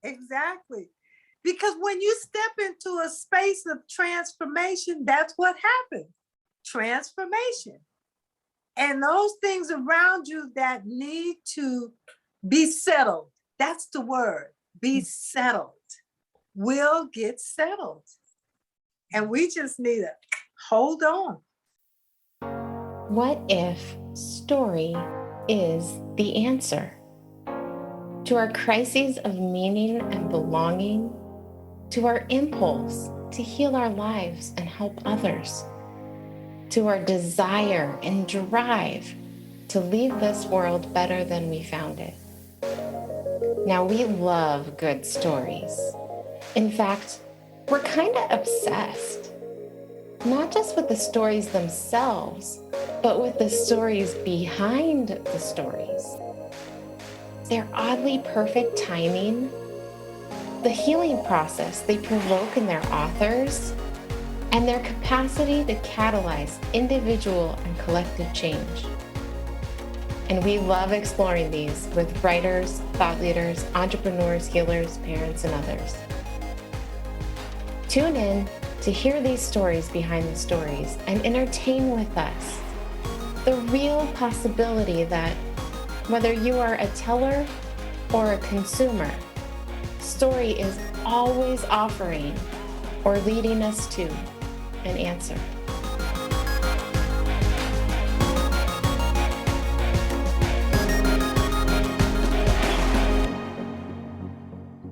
Exactly. Because when you step into a space of transformation, that's what happens. Transformation. And those things around you that need to be settled, that's the word, be settled, will get settled. And we just need to hold on. What if story is the answer to our crises of meaning and belonging, to our impulse to heal our lives and help others, to our desire and drive to leave this world better than we found it? Now, we love good stories. In fact, we're kind of obsessed, not just with the stories themselves, but with the stories behind the stories. Their oddly perfect timing, the healing process they provoke in their authors, and their capacity to catalyze individual and collective change. And we love exploring these with writers, thought leaders, entrepreneurs, healers, parents, and others. Tune in to hear these stories behind the stories and entertain with us the real possibility that whether you are a teller or a consumer, story is always offering or leading us to an answer.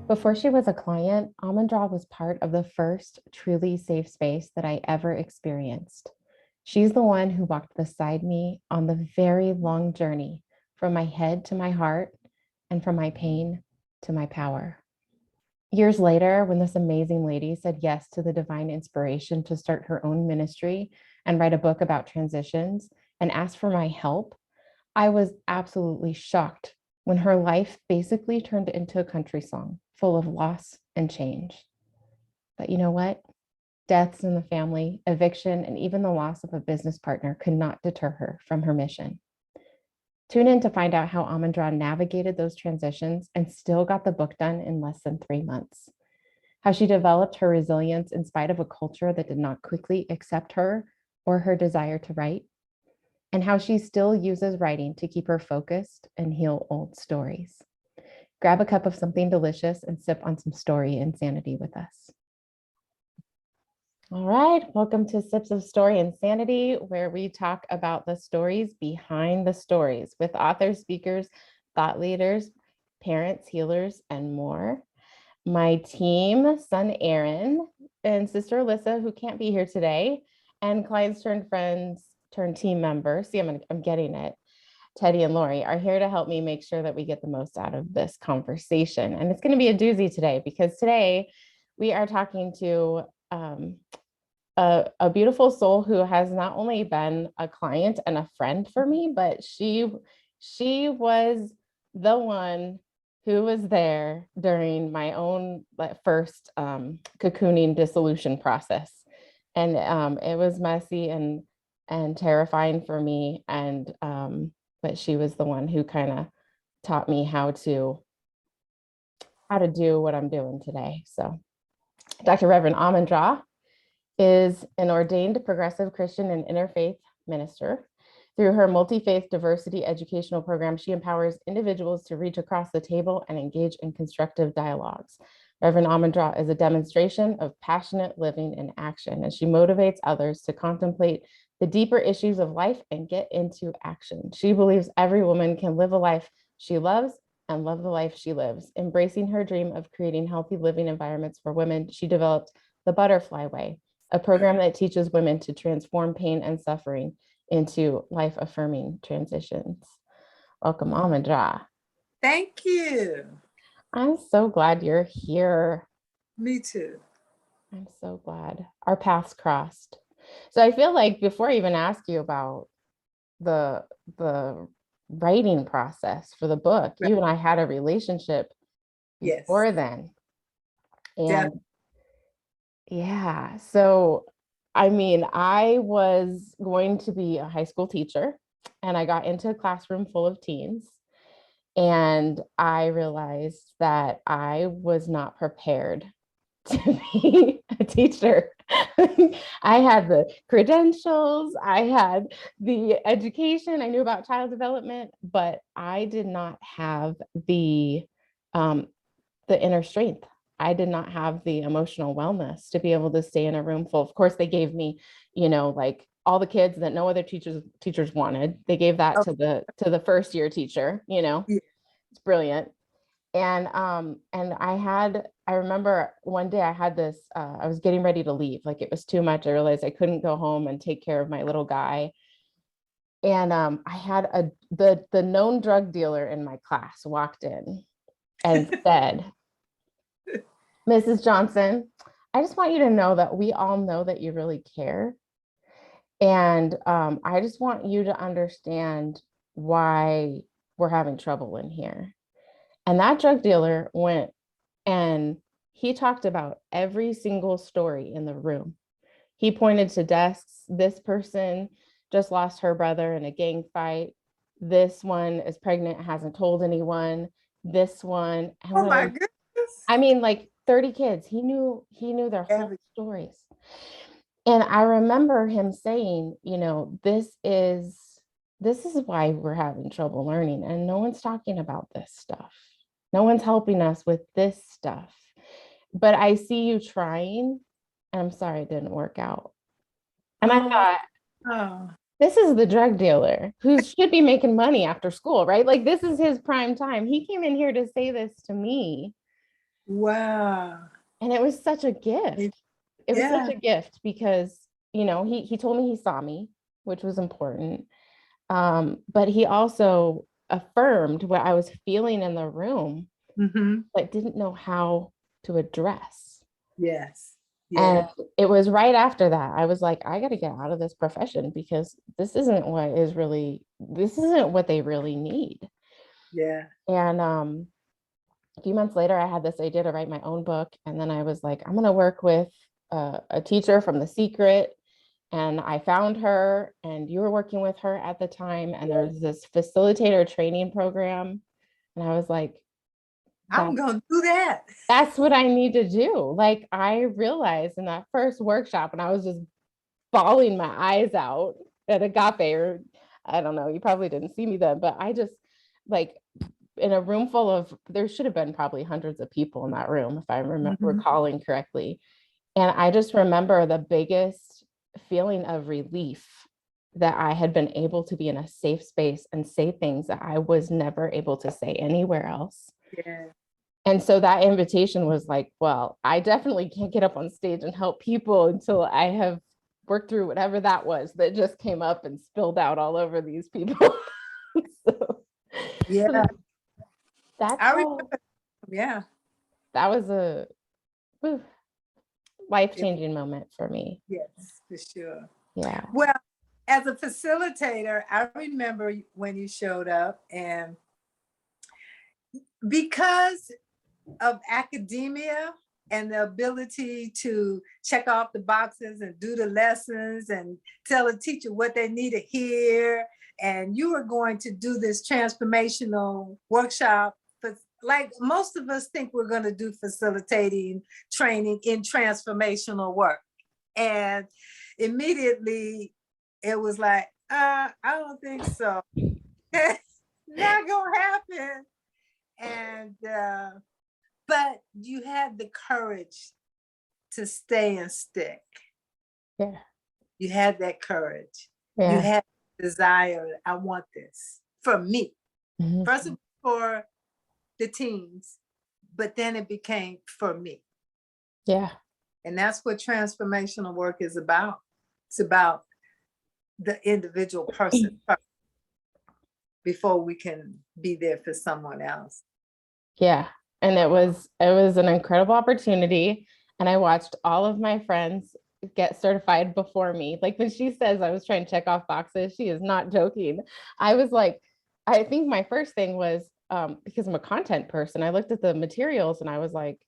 Before she was a client, Ahmondra was part of the first truly safe space that I ever experienced. She's the one who walked beside me on the very long journey from my head to my heart and from my pain to my power. Years later, when this amazing lady said yes to the divine inspiration to start her own ministry and write a book about transitions and asked for my help, I was absolutely shocked when her life basically turned into a country song full of loss and change. But you know what? Deaths in the family, eviction, and even the loss of a business partner could not deter her from her mission. Tune in to find out how Ahmondra navigated those transitions and still got the book done in less than 3 months. How she developed her resilience in spite of a culture that did not quickly accept her or her desire to write. And how she still uses writing to keep her focused and heal old stories. Grab a cup of something delicious and sip on some story and sanity with us. All right, welcome to Sips of Story and Sanity, where we talk about the stories behind the stories with authors, speakers, thought leaders, parents, healers, and more. My team, son Aaron and sister Alyssa, who can't be here today, and clients turned friends turned team members, see, I'm getting it, Teddy and Lori, are here to help me make sure that we get the most out of this conversation. And it's going to be a doozy today, because today we are talking to a beautiful soul who has not only been a client and a friend for me, but she was the one who was there during my own first cocooning dissolution process. And it was messy and terrifying for me. And but she was the one who kind of taught me how to do what I'm doing today. So Dr. Reverend Ahmondra is an ordained progressive Christian and interfaith minister. Through her multi-faith diversity educational program, she empowers individuals to reach across the table and engage in constructive dialogues. Reverend Ahmondra is a demonstration of passionate living in action, and she motivates others to contemplate the deeper issues of life and get into action. She believes every woman can live a life she loves and love the life she lives. Embracing her dream of creating healthy living environments for women, she developed the Butterfly Way, a program that teaches women to transform pain and suffering into life-affirming transitions. Welcome, Ahmondra. Thank you. I'm so glad you're here. Me too. I'm so glad our paths crossed. So I feel like before I even ask you about the writing process for the book, you and I had a relationship before then. And yeah, so I mean, I was going to be a high school teacher, and I got into a classroom full of teens. And I realized that I was not prepared to be a teacher. I had the credentials, I had the education, I knew about child development, but I did not have the inner strength. I did not have the emotional wellness to be able to stay in a room full. Of course, they gave me, like all the kids that no other teachers wanted. They gave that to the first year teacher, Yeah. It's brilliant. And I remember one day I had this, I was getting ready to leave. Like it was too much. I realized I couldn't go home and take care of my little guy. And I had the known drug dealer in my class walked in and said, Mrs. Johnson, I just want you to know that we all know that you really care. And I just want you to understand why we're having trouble in here. And that drug dealer went and he talked about every single story in the room. He pointed to desks. This person just lost her brother in a gang fight. This one is pregnant, hasn't told anyone. This one. Oh my goodness. I mean, like 30 kids. He knew their whole stories. And I remember him saying, this is why we're having trouble learning. And no one's talking about this stuff. No one's helping us with this stuff. But I see you trying, and I'm sorry it didn't work out. And I thought, this is the drug dealer who should be making money after school, right? Like this is his prime time. He came in here to say this to me. Wow. And it was such a gift. It was such a gift because, he told me he saw me, which was important. But he also affirmed what I was feeling in the room, but didn't know how to address. Yes. And it was right after that, I was like, I got to get out of this profession because this isn't what they really need. Yeah. And a few months later, I had this idea to write my own book. And then I was like, I'm going to work with a teacher from The Secret. And I found her, and you were working with her at the time. And there was this facilitator training program. And I was like, I'm going to do that. That's what I need to do. Like I realized in that first workshop, and I was just bawling my eyes out at Agape, or I don't know, you probably didn't see me then, but I just like in a room full of, there should have been probably hundreds of people in that room, if I remember recalling correctly. And I just remember the biggest feeling of relief that I had been able to be in a safe space and say things that I was never able to say anywhere else. Yeah. And so that invitation was like, well, I definitely can't get up on stage and help people until I have worked through whatever that was that just came up and spilled out all over these people. So that's I remember. Yeah. That was a life-changing moment for me. Yes, for sure. Yeah. Well, as a facilitator, I remember when you showed up, and because of academia and the ability to check off the boxes and do the lessons and tell a teacher what they need to hear, and you were going to do this transformational workshop. Like most of us think we're going to do facilitating training in transformational work. And immediately it was like, I don't think so. Not going to happen. And, but you had the courage to stay and stick. Yeah. You had that courage. Yeah. You had desire. I want this for me. First of all, for the teens, but then it became for me. Yeah. And that's what transformational work is about. It's about the individual person first before we can be there for someone else. Yeah. And it was an incredible opportunity. And I watched all of my friends get certified before me. Like when she says I was trying to check off boxes, she is not joking. I was like, I think my first thing was, because I'm a content person, I looked at the materials and I was like,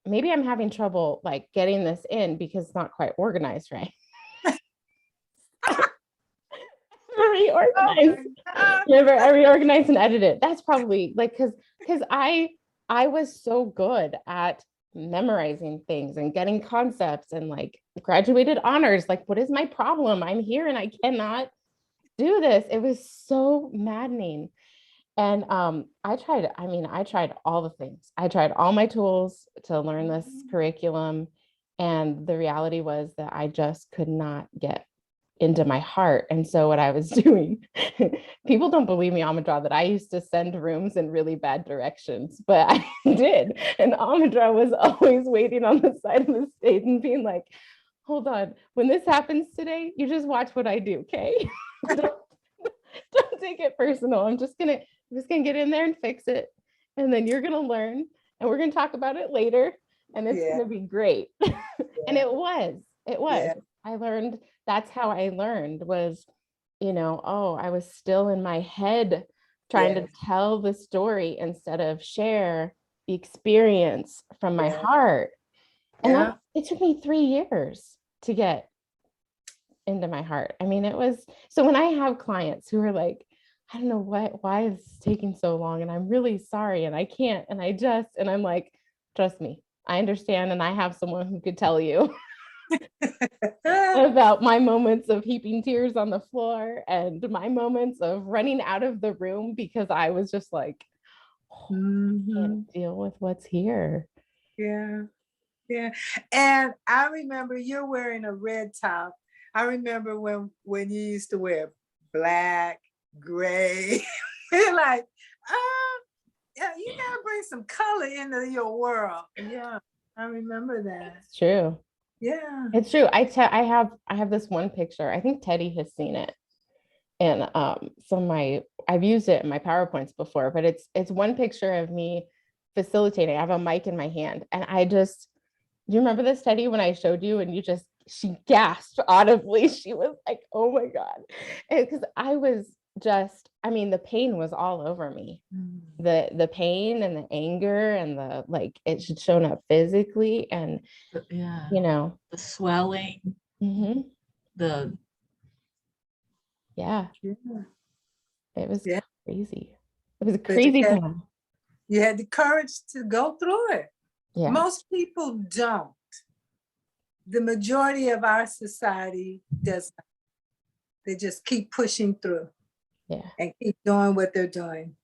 maybe I'm having trouble like getting this in because it's not quite organized right. reorganize. I reorganize and edit it. That's probably like, because I was so good at memorizing things and getting concepts and like graduated honors. Like, what is my problem? I'm here and I cannot do this. It was so maddening. And I tried all the things. I tried all my tools to learn this curriculum. And the reality was that I just could not get into my heart. And so what I was doing, people don't believe me, Ahmondra, that I used to send rooms in really bad directions, but I did. And Ahmondra was always waiting on the side of the stage and being like, hold on, when this happens today, you just watch what I do, okay? Don't take it personal. I'm just gonna get in there and fix it. And then you're gonna learn and we're gonna talk about it later. And it's gonna be great. And it was. I learned, that's how I learned was, I was still in my head trying to tell the story instead of share the experience from my heart. And it took me 3 years to get into my heart. I mean, it was, so when I have clients who are like, I don't know why is this taking so long? And I'm really sorry. And I can't, and I'm like, trust me, I understand. And I have someone who could tell you about my moments of heaping tears on the floor and my moments of running out of the room because I was just like, I can't deal with what's here. Yeah. And I remember you're wearing a red top. I remember when you used to wear black, gray. We're like, yeah, you gotta bring some color into your world. Yeah, I remember that. It's true. Yeah, it's true. I have this one picture. I think Teddy has seen it, and I've used it in my PowerPoints before. But it's one picture of me facilitating. I have a mic in my hand, and do you remember this, Teddy, when I showed you and she gasped audibly. She was like, oh my God. Because I was just, the pain was all over me. The pain and the anger and it should shown up physically and, the swelling, it was crazy. It was a crazy time. You had the courage to go through it. Yeah. Most people don't. The majority of our society does not. They just keep pushing through. Yeah. And keep doing what they're doing.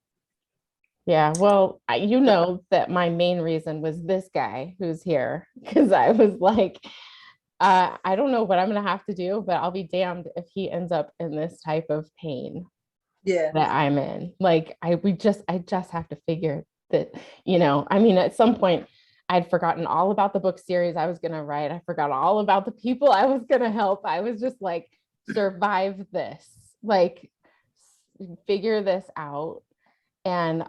Yeah. Well, that my main reason was this guy who's here, because I was like, I don't know what I'm going to have to do, but I'll be damned if he ends up in this type of pain that I'm in. Like, I just have to figure that, at some point, I'd forgotten all about the book series I was going to write. I forgot all about the people I was going to help. I was just like, survive this, like figure this out and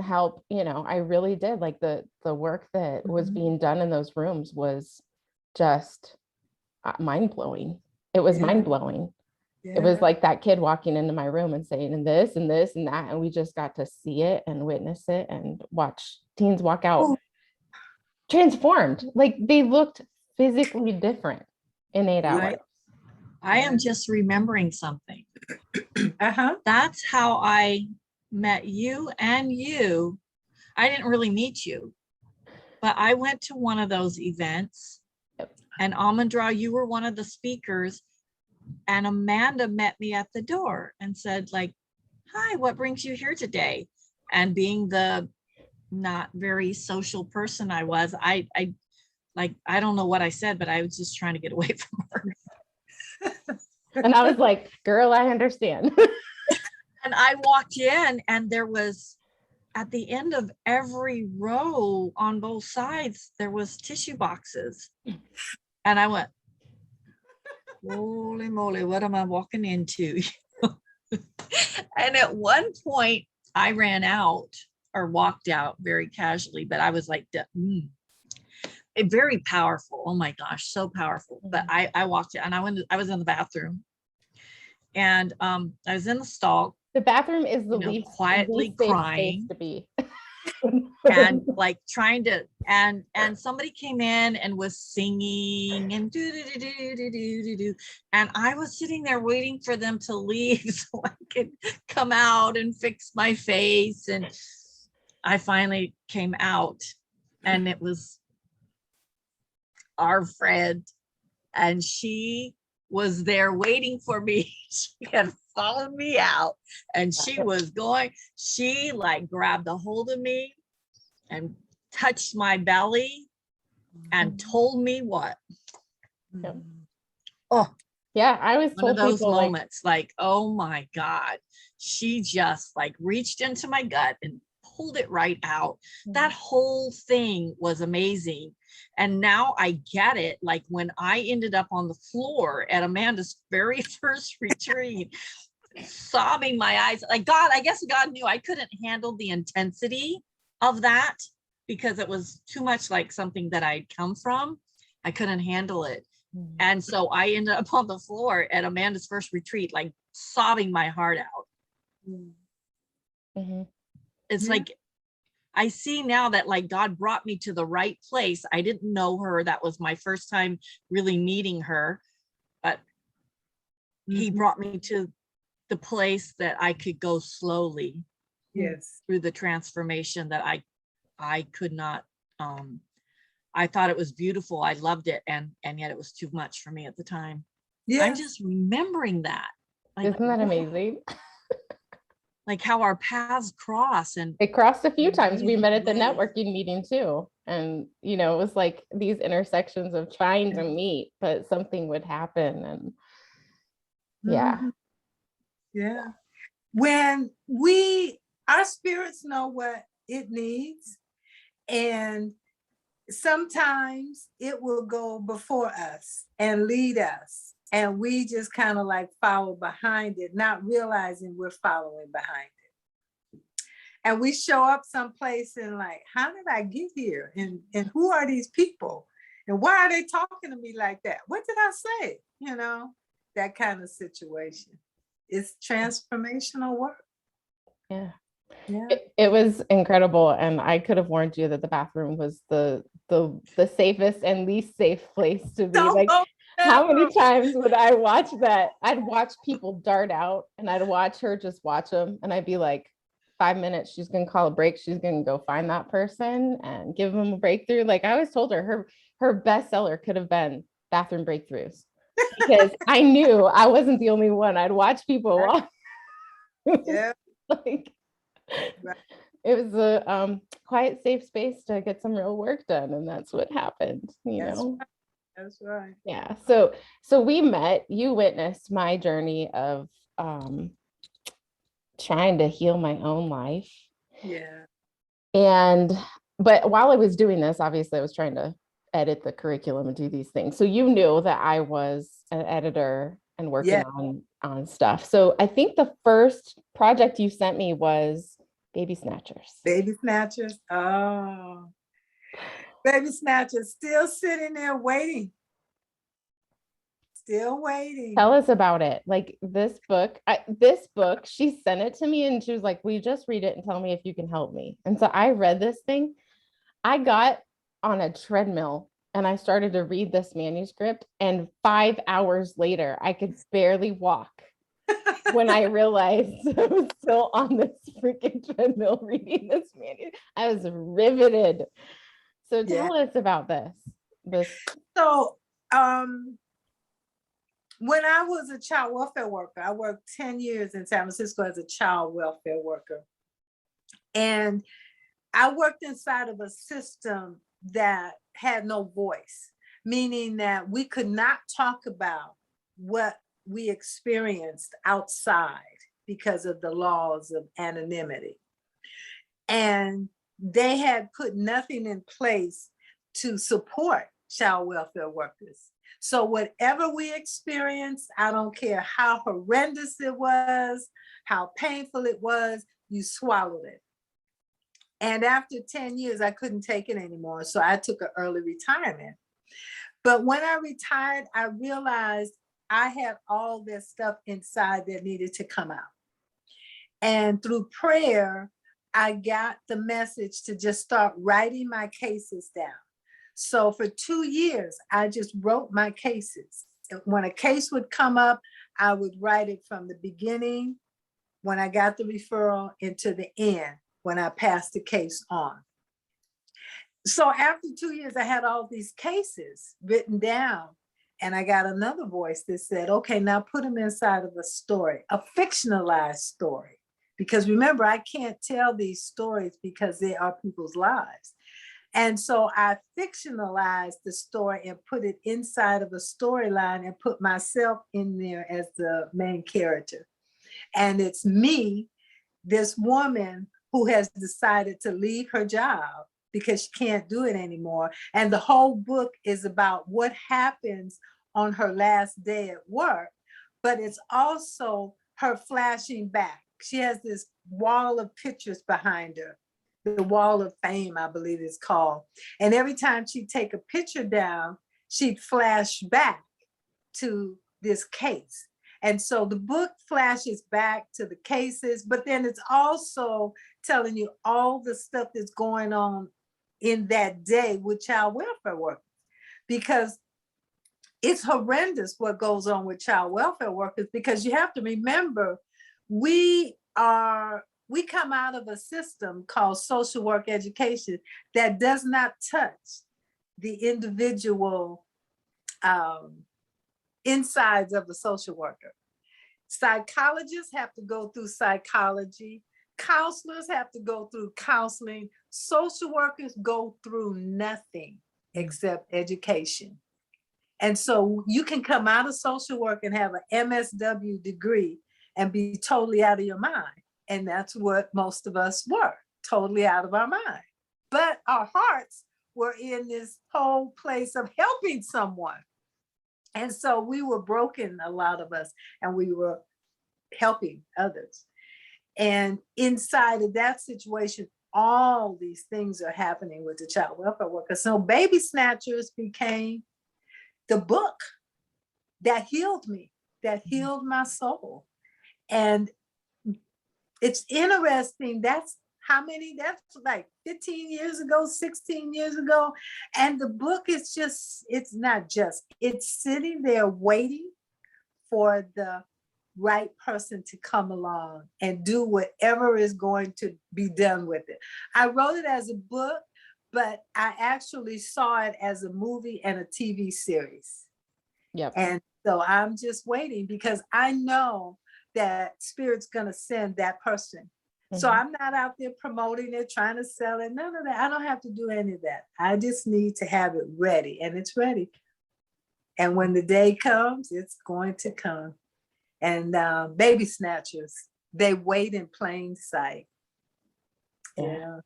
help, I really did. Like the work that was being done in those rooms was just mind-blowing. It was mind-blowing. Yeah. It was like that kid walking into my room and saying, and this and this and that. And we just got to see it and witness it and watch teens walk out transformed. Like they looked physically different in 8 hours. I am just remembering something. That's how I met you and you. I didn't really meet you, but I went to one of those events and Ahmondra, you were one of the speakers, and Amanda met me at the door and said like, hi, what brings you here today? And being the not very social person I was, I don't know what I said, but I was just trying to get away from her. And I was like, girl, I understand. And I walked in and there was, at the end of every row on both sides, there was tissue boxes. And I went, holy moly, what am I walking into? And at one point I ran out or walked out very casually, but I was like, very powerful. Oh my gosh, so powerful. But I walked in and I was in the bathroom and I was in the stall. The bathroom is the least quietly safe crying space to be. and like trying to, and somebody came in and was singing and do. And I was sitting there waiting for them to leave so I could come out and fix my face. And I finally came out, and it was our friend, and she was there waiting for me. She had followed me out, and she like grabbed a hold of me and touched my belly and told me what? Yep. Oh, Yeah, I was one of told those people like, moments, like, oh my God, she just like reached into my gut and pulled it right out. That whole thing was amazing. And now I get it. Like when I ended up on the floor at Amanda's very first retreat, sobbing my eyes, like God, I guess God knew I couldn't handle the intensity of that because it was too much like something that I'd come from. I couldn't handle it. And so I ended up on the floor at Amanda's first retreat, like sobbing my heart out. It's like, I see now that like God brought me to the right place. I didn't know her. That was my first time really meeting her, but he brought me to the place that I could go slowly through the transformation that I could not, I thought it was beautiful. I loved it. And yet it was too much for me at the time. I'm just remembering that. Like, isn't that amazing? Like how our paths cross. And it crossed a few times. We met at the networking meeting too. And, you know, it was like these intersections of trying to meet, but something would happen. And yeah. When our spirits know what it needs, and sometimes it will go before us and lead us, and we just kind of like follow behind it, not realizing we're following behind it. And we show up someplace and like, how did I get here? And who are these people? And why are they talking to me like that? What did I say? You know, that kind of situation. It's transformational work. Yeah. Yeah. It was incredible. And I could have warned you that the bathroom was the safest and least safe place to be. Don't like, go how many times would I watch that? I'd watch people dart out and I'd watch her just watch them. And I'd be like, 5 minutes, she's going to call a break. She's going to go find that person and give them a breakthrough. Like I always told her, her bestseller could have been bathroom breakthroughs, because I knew I wasn't the only one. I'd watch people walk. Yeah. Like, it was a quiet, safe space to get some real work done. And that's what happened, you know? Right. That's right. Yeah. So we met, you witnessed my journey of trying to heal my own life. Yeah. But while I was doing this, obviously I was trying to edit the curriculum and do these things. So you knew that I was an editor and working on stuff. So I think the first project you sent me was Baby Snatchers. Baby Snatchers. Oh, Baby Snatchers, still sitting there waiting. Still waiting. Tell us about it. Like this book, she sent it to me and she was like, will you just read it and tell me if you can help me? And so I read this thing. I got on a treadmill and I started to read this manuscript, and 5 hours later, I could barely walk when I realized I was still on this freaking treadmill reading this manuscript. I was riveted. So tell us about this. So, when I was a child welfare worker, I worked 10 years in San Francisco as a child welfare worker. And I worked inside of a system that had no voice, meaning that we could not talk about what we experienced outside because of the laws of anonymity. And they had put nothing in place to support child welfare workers. So whatever we experienced, I don't care how horrendous it was, how painful it was, you swallowed it. And after 10 years, I couldn't take it anymore. So I took an early retirement. But when I retired, I realized I had all this stuff inside that needed to come out. And through prayer, I got the message to just start writing my cases down. So for 2 years, I just wrote my cases. When a case would come up, I would write it from the beginning, when I got the referral, into the end, when I passed the case on. So after 2 years, I had all these cases written down, and I got another voice that said, okay, now put them inside of a story, a fictionalized story. Because remember, I can't tell these stories because they are people's lives. And so I fictionalized the story and put it inside of a storyline and put myself in there as the main character. And it's me, this woman who has decided to leave her job because she can't do it anymore. And the whole book is about what happens on her last day at work, but it's also her flashing back. She has this wall of pictures behind her, the wall of fame, I believe it's called. And every time she'd take a picture down, she'd flash back to this case. And so the book flashes back to the cases, but then it's also telling you all the stuff that's going on in that day with child welfare workers, because it's horrendous what goes on with child welfare workers, because you have to remember, we come out of a system called social work education that does not touch the individual insides of a social worker. Psychologists have to go through psychology. Counselors have to go through counseling. Social workers go through nothing except education. And so you can come out of social work and have an MSW degree and be totally out of your mind. And that's what most of us were, totally out of our mind. But our hearts were in this whole place of helping someone. And so we were broken, a lot of us, and we were helping others. And inside of that situation, all these things are happening with the child welfare worker. So Baby Snatchers became the book that healed me, that healed my soul. And it's interesting, that's how many, that's like 15 years ago, 16 years ago. And the book is just, it's not just, it's sitting there waiting for the right person to come along and do whatever is going to be done with it. I wrote it as a book, but I actually saw it as a movie and a TV series. Yep. And so I'm just waiting, because I know that Spirit's gonna send that person. So I'm not out there promoting it, trying to sell it, none of that. I don't have to do any of that. I just need to have it ready, and it's ready. And when the day comes, it's going to come. And Baby Snatchers, they wait in plain sight. Yeah.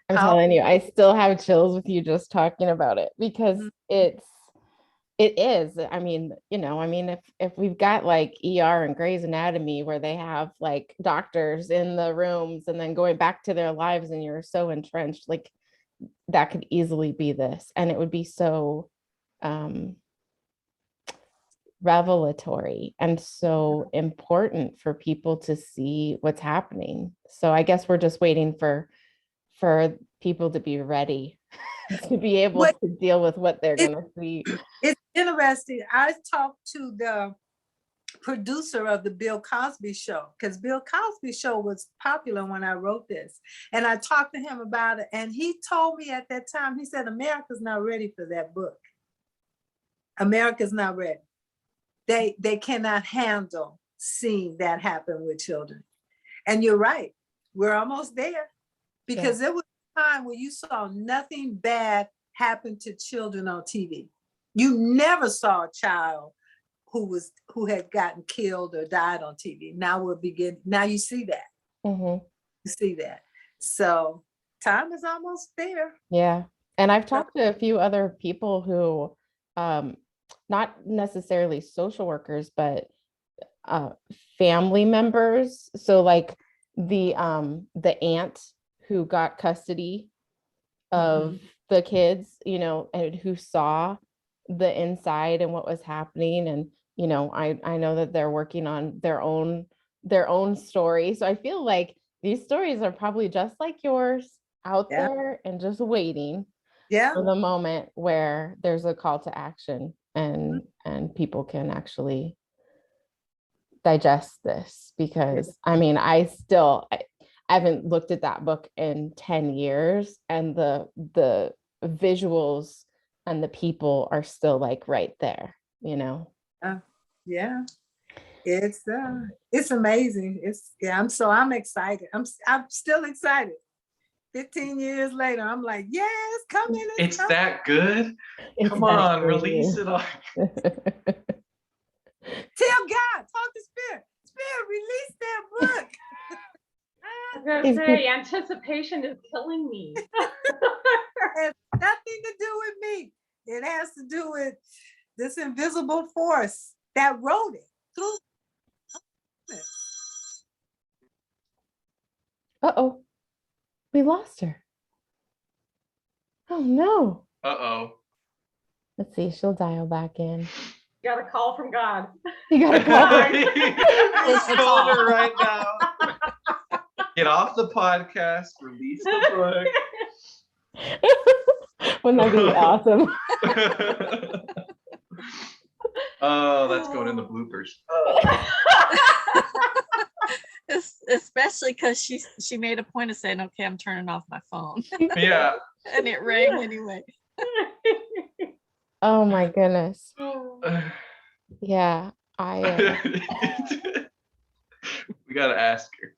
I'm telling you, I still have chills with you just talking about it, because it is. I mean, if we've got like ER and Grey's Anatomy where they have like doctors in the rooms and then going back to their lives and you're so entrenched, like that could easily be this. And it would be so revelatory and so important for people to see what's happening. So I guess we're just waiting for people to be ready to be able to deal with what they're going to see. It's interesting. I talked to the producer of the Bill Cosby show, because Bill Cosby show was popular when I wrote this. And I talked to him about it. And he told me at that time, he said, America's not ready for that book. America's not ready. They cannot handle seeing that happen with children. And you're right. We're almost there, because there was a time when you saw nothing bad happen to children on TV. You never saw a child who had gotten killed or died on TV. Now you see that. You see that. So time is almost there. Yeah. And I've talked to a few other people who, not necessarily social workers, but family members. So like the aunt who got custody of the kids, and who saw the inside and what was happening. And, I know that they're working on their own story. So I feel like these stories are probably just like yours out Yeah. there and just waiting Yeah. for the moment where there's a call to action and people can actually digest this. Because I mean, I haven't looked at that book in 10 years, and the visuals and the people are still like right there, you know. Yeah. It's amazing. I'm excited. I'm still excited. 15 years later, I'm like, yeah, it's coming. It's coming. that good. It's Come that on, good. release it all. Tell God, talk to Spirit. Spirit, release that book. I was gonna say, anticipation is killing me. It has nothing to do with me. It has to do with this invisible force that wrote it through. Uh-oh, we lost her. Oh no. Uh-oh. Let's see, she'll dial back in. Got a call from God. You gotta call her. What's the Calling call? her right now. Get off the podcast, release the book. Wouldn't that be awesome? Oh, that's going in the bloopers. Especially because she made a point of saying, okay, I'm turning off my phone. Yeah. And it rang anyway. Oh my goodness. Yeah, We gotta ask her.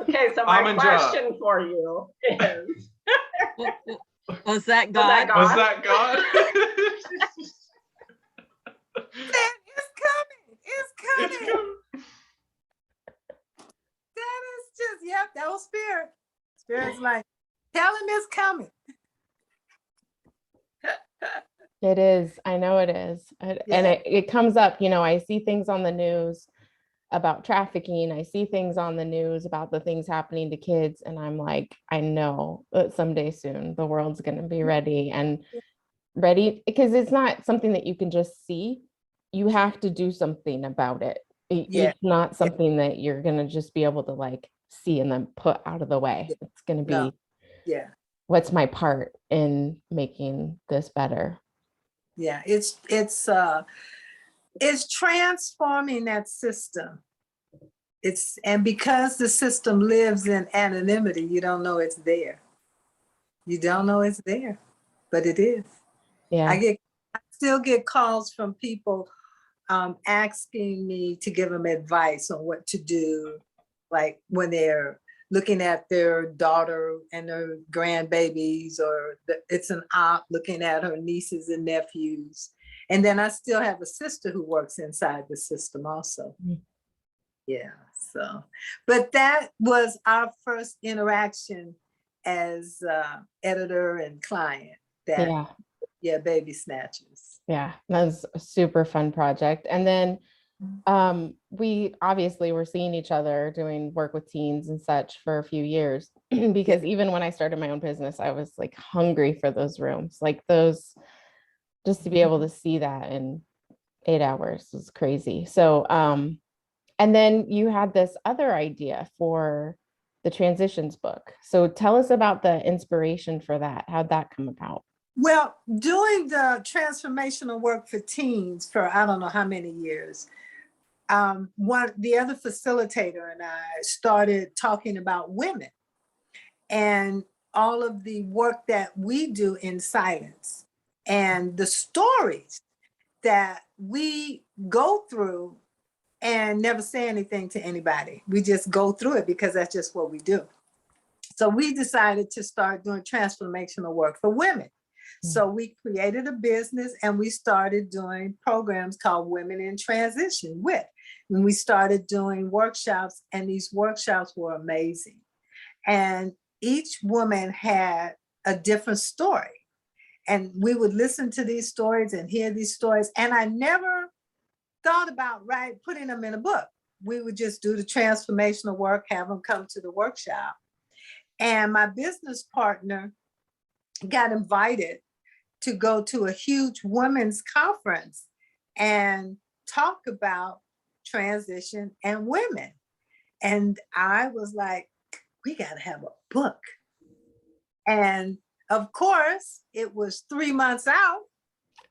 Okay, so my Ahmondra. question for you is, Was that Was that God? God? Was that God? It's coming. It's coming. It's coming. That is just, yep, that was Spirit. Spirit's like, tell him it's coming. it is. I know it is. And it comes up, you know, I see things on the news about trafficking. I see things on the news about the things happening to kids. And I'm like, I know that someday soon the world's going to be ready because it's not something that you can just see. You have to do something about it. It's not something that you're going to just be able to like see and then put out of the way. It's going to be, what's my part in making this better? Yeah, it's transforming that system. And because the system lives in anonymity, you don't know it's there. You don't know it's there, but it is. Yeah. I still get calls from people asking me to give them advice on what to do, like when they're looking at their daughter and their grandbabies, or it's an aunt looking at her nieces and nephews. And then I still have a sister who works inside the system also. Yeah, so, but that was our first interaction as editor and client, Baby Snatchers. Yeah, that was a super fun project. And then we obviously were seeing each other doing work with teens and such for a few years, because even when I started my own business, I was like hungry for those rooms, like those, just to be able to see that in 8 hours was crazy. So, and then you had this other idea for the transitions book. So tell us about the inspiration for that. How'd that come about? Well, doing the transformational work for teens for I don't know how many years, the other facilitator and I started talking about women and all of the work that we do in silence and the stories that we go through and never say anything to anybody. We just go through it because that's just what we do. So we decided to start doing transformational work for women. So we created a business and we started doing programs called Women in Transition and we started doing workshops, and these workshops were amazing. And each woman had a different story. And we would listen to these stories and hear these stories. And I never thought about putting them in a book. We would just do the transformational work, have them come to the workshop. And my business partner got invited to go to a huge women's conference and talk about transition and women. And I was like, we got to have a book. And of course, it was 3 months out.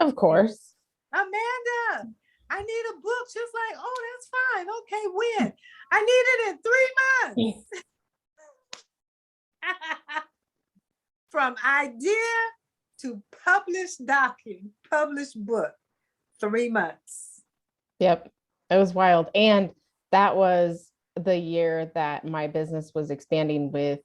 Of course. Amanda, I need a book. She was like, oh, that's fine. Okay, when? I need it in 3 months. From idea to published document, published book, 3 months. Yep. It was wild. And that was the year that my business was expanding with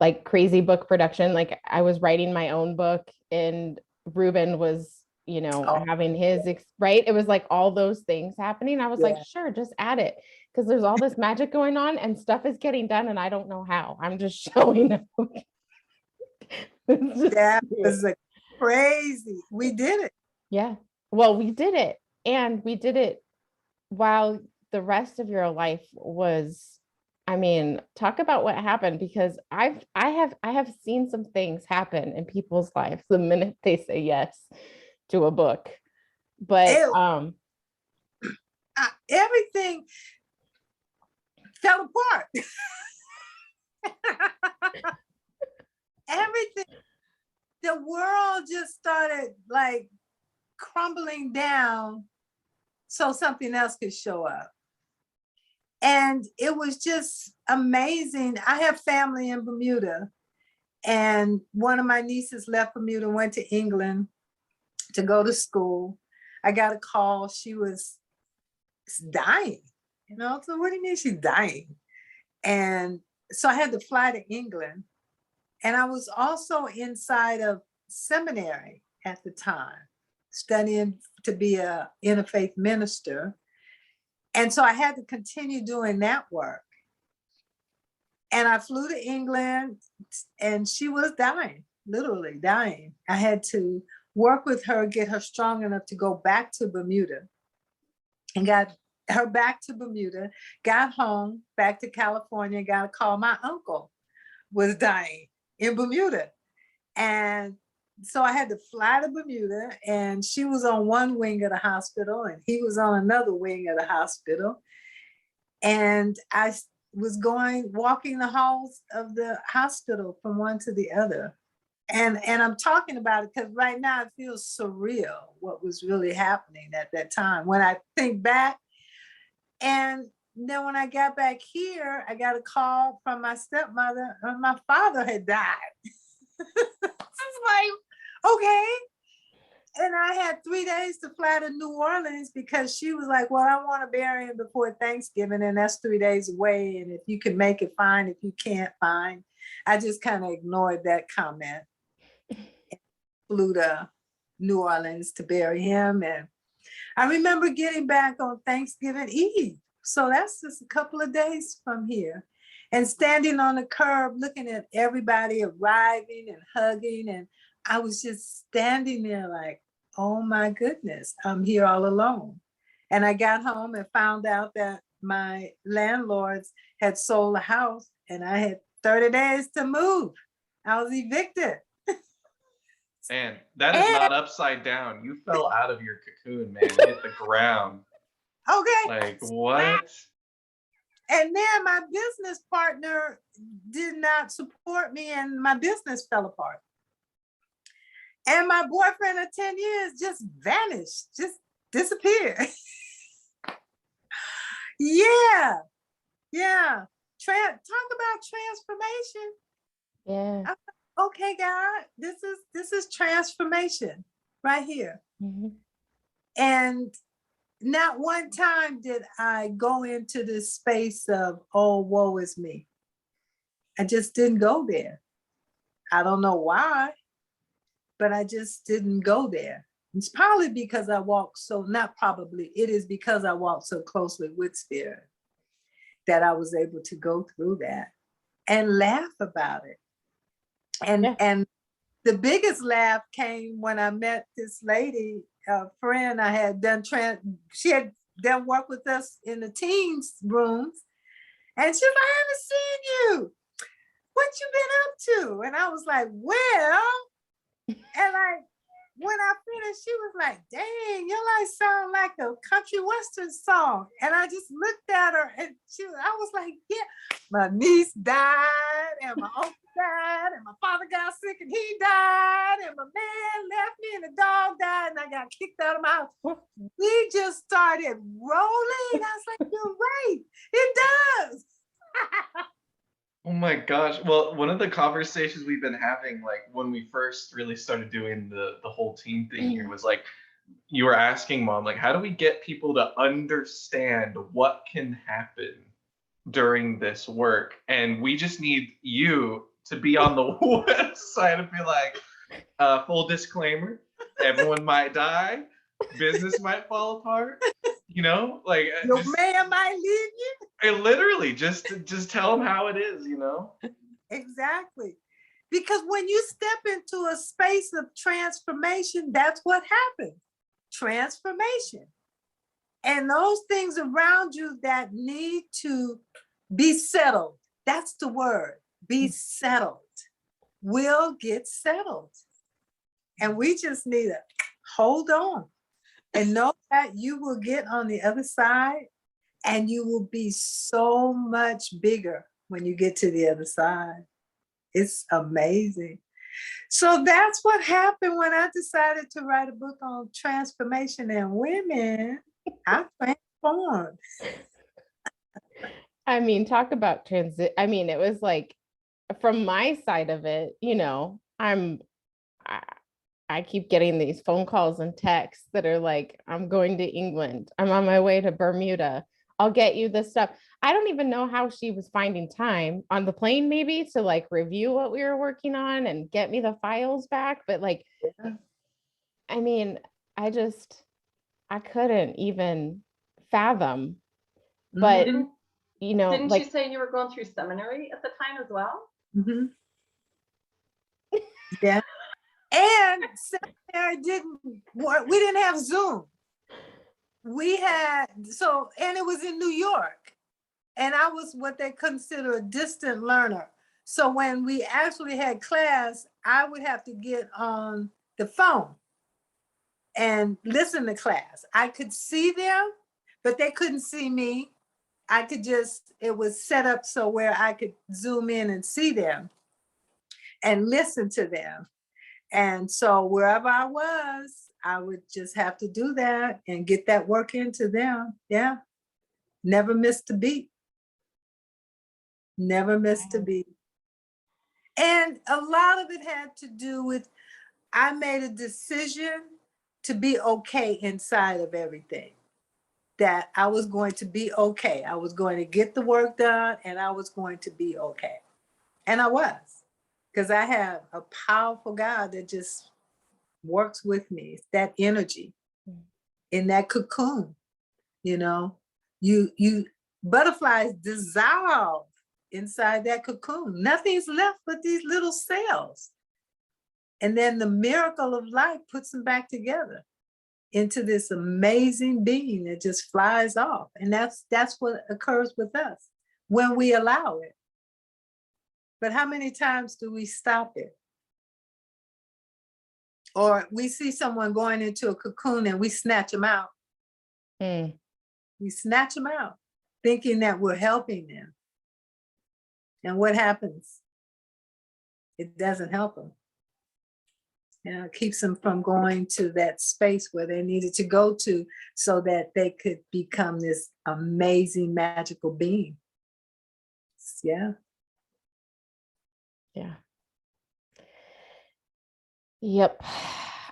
like crazy book production. Like I was writing my own book and Ruben was, you know, having his, right? It was like all those things happening. I was like, sure, just add it. Because there's all this magic going on and stuff is getting done and I don't know how. I'm just showing up. That was like crazy. We did it. Yeah. Well, we did it. And we did it while the rest of your life was, I mean, talk about what happened, because I have seen some things happen in people's lives the minute they say yes to a book. But everything fell apart. Everything, the world just started like crumbling down so something else could show up. And it was just amazing. I have family in Bermuda, and one of my nieces left Bermuda, went to England to go to school. I got a call, she was dying, you know, so what do you mean she's dying? And so I had to fly to England. And I was also inside of seminary at the time, studying to be a interfaith minister. And so I had to continue doing that work. And I flew to England and she was dying, literally dying. I had to work with her, get her strong enough to go back to Bermuda, and got her back to Bermuda, got home, back to California, got a call. My uncle was dying in Bermuda. And so I had to fly to Bermuda, and she was on one wing of the hospital and he was on another wing of the hospital. And I was walking the halls of the hospital from one to the other. And I'm talking about it because right now it feels surreal what was really happening at that time when I think back. And then when I got back here, I got a call from my stepmother, and my father had died. It's like, okay. And I had 3 days to fly to New Orleans because she was like, well, I want to bury him before Thanksgiving, and that's 3 days away. And if you can make it, fine. If you can't, fine. I just kind of ignored that comment. Flew to New Orleans to bury him. And I remember getting back on Thanksgiving Eve. So that's just a couple of days from here. And standing on the curb, looking at everybody arriving and hugging. And I was just standing there like, oh my goodness, I'm here all alone. And I got home and found out that my landlords had sold the house and I had 30 days to move. I was evicted. Man, that is not upside down. You fell out of your cocoon, man, and hit the ground. Okay. Like, what? And then my business partner did not support me and my business fell apart. And my boyfriend of 10 years just vanished, just disappeared. Yeah. Talk about transformation. Yeah. Okay, God, this is transformation right here. Mm-hmm. And not one time did I go into this space of, oh, woe is me. I just didn't go there. I don't know why, but I just didn't go there. It's probably because I walked it is because I walked so closely with Spirit that I was able to go through that and laugh about it. And the biggest laugh came when I met this lady, a friend I had done, she had done work with us in the teens rooms. And she was like, I haven't seen you. What you been up to? And I was like, well, and when I finished, she was like, dang, your life sound like a country western song. And I just looked at her and I was like, yeah, my niece died and my uncle died and my father got sick and he died and my man left me and the dog died and I got kicked out of my house. We just started rolling. I was like, you're right. It does. Oh my gosh. Well, one of the conversations we've been having, like when we first really started doing the whole team thing here, was like, you were asking Mom, like, how do we get people to understand what can happen during this work? And we just need you to be on the website and be like, full disclaimer, everyone might die, business might fall apart, you know, like Your just, man might leave you. and literally just tell them how it is, you know. Exactly. Because when you step into a space of transformation, that's what happens. Transformation. And those things around you that need to be settled, that's the word, be settled, will get settled. And we just need to hold on and know that you will get on the other side and you will be so much bigger when you get to the other side. It's amazing. So that's what happened when I decided to write a book on transformation and women. I transformed. I mean, talk about transit. I mean, it was like, from my side of it, you know, I keep getting these phone calls and texts that are like, I'm going to England. I'm on my way to Bermuda. I'll get you this stuff. I don't even know how she was finding time on the plane, maybe to like review what we were working on and get me the files back. But like, I mean, I couldn't even fathom. But, you know, Didn't like, you say you were going through seminary at the time as well? Mm-hmm. Yeah. And seminary didn't work. We didn't have Zoom. We had, and it was in New York. And I was what they consider a distant learner. So when we actually had class, I would have to get on the phone and listen to class. I could see them, but they couldn't see me. It was set up so where I could zoom in and see them and listen to them. And so wherever I was, I would just have to do that and get that work into them. Yeah. Never missed a beat. Never missed a beat. And a lot of it had to do with, I made a decision to be okay inside of everything. That I was going to be okay. I was going to get the work done and I was going to be okay. And I was, because I have a powerful God that just works with me. It's that energy in that cocoon, you know, you butterflies dissolve inside that cocoon. Nothing's left but these little cells. And then the miracle of life puts them back together into this amazing being that just flies off. And that's what occurs with us when we allow it. But how many times do we stop it? Or we see someone going into a cocoon and we snatch them out. We snatch them out thinking that we're helping them. And what happens? It doesn't help them. You know, it keeps them from going to that space where they needed to go to so that they could become this amazing, magical being. Yeah. yeah. Yep.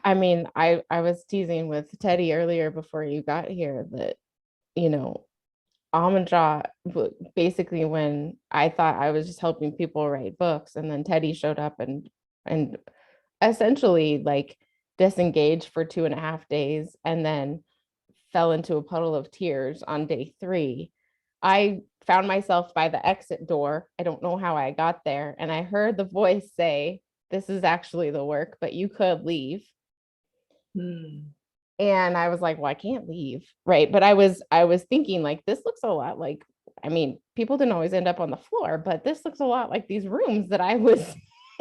I mean, I was teasing with Teddy earlier before you got here that, you know, Ahmondra, basically when I thought I was just helping people write books, and then Teddy showed up and essentially like disengaged for 2.5 days and then fell into a puddle of tears on day 3. I found myself by the exit door. I don't know how I got there. And I heard the voice say, this is actually the work, but you could leave. And I was like, well, I can't leave. Right. But I was thinking like, this looks a lot like, I mean, people didn't always end up on the floor, but this looks a lot like these rooms that I was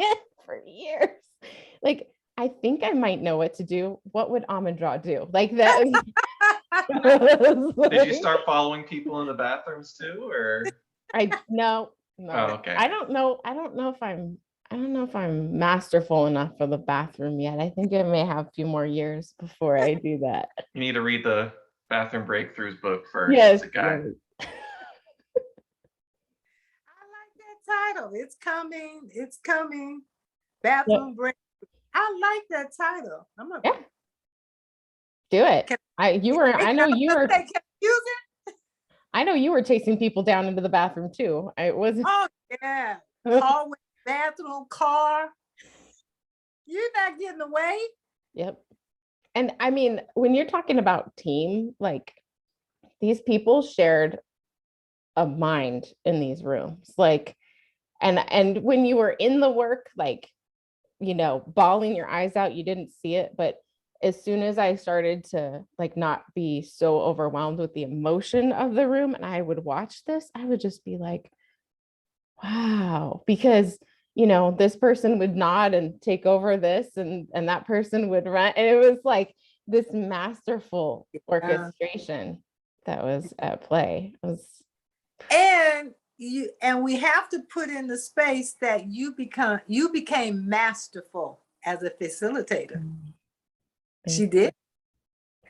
in for years. Like I think I might know what to do. What would Ahmondra do? Like that. Did you start following people in the bathrooms too, or? No. Oh, okay. I don't know if I'm masterful enough for the bathroom yet. I think I may have a few more years before I do that. You need to read the Bathroom Breakthroughs book first. Yes. It's a guide. Yes. I like that title. It's coming. It's coming. Bathroom break. I like that title. I'm gonna Do it. Can- I know you were Can I use it? I know you were chasing people down into the bathroom too. It wasn't. Oh yeah. Hallway, bathroom, car. You're not getting away. Yep. And I mean, when you're talking about team, like these people shared a mind in these rooms, like, and when you were in the work, like, you know, bawling your eyes out, you didn't see it, but as soon as I started to like not be so overwhelmed with the emotion of the room and I would watch this, I would just be like, wow, because you know, this person would nod and take over this and that person would run. And it was like this masterful orchestration that was at play. It was and we have to put in the space that you became masterful as a facilitator. She did.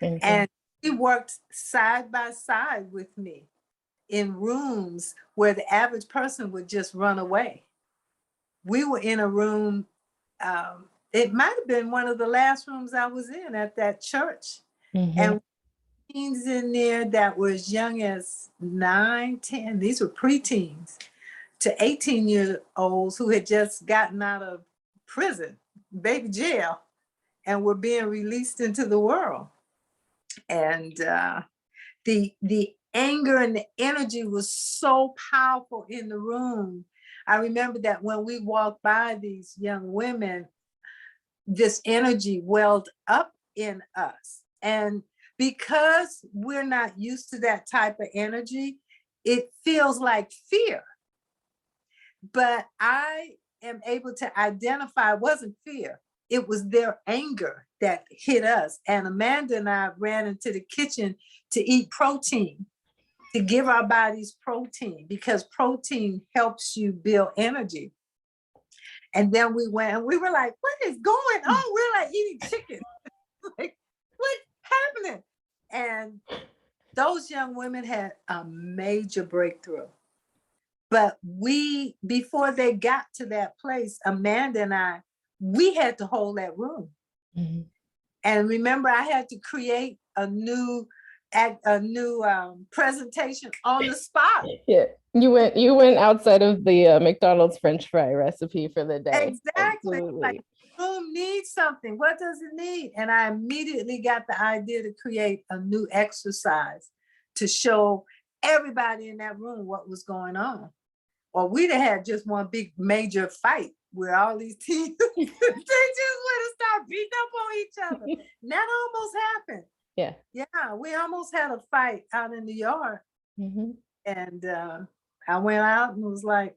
And she worked side by side with me in rooms where the average person would just run away. We were in a room, it might have been one of the last rooms I was in at that church. And teens in there that were as young as 9, 10, these were preteens, to 18-year-olds who had just gotten out of prison, baby jail, and were being released into the world. And the anger and the energy was so powerful in the room. I remember that when we walked by these young women, this energy welled up in us. And because we're not used to that type of energy, it feels like fear. But I am able to identify it wasn't fear. It was their anger that hit us. And Amanda and I ran into the kitchen to eat protein, to give our bodies protein, because protein helps you build energy. And then we went and we were like, what is going on? We're like eating chicken. Like, what's happening? And those young women had a major breakthrough. But before they got to that place, Amanda and I, we had to hold that room. And remember, I had to create a new presentation on the spot. Yeah, you went outside of the McDonald's French fry recipe for the day. Exactly. Absolutely. Like, room needs something. What does it need? And I immediately got the idea to create a new exercise to show everybody in that room what was going on. Or we'd have had just one big major fight where all these teams, they just want to start beating up on each other. And that almost happened. Yeah. Yeah, we almost had a fight out in the yard. And I went out and was like,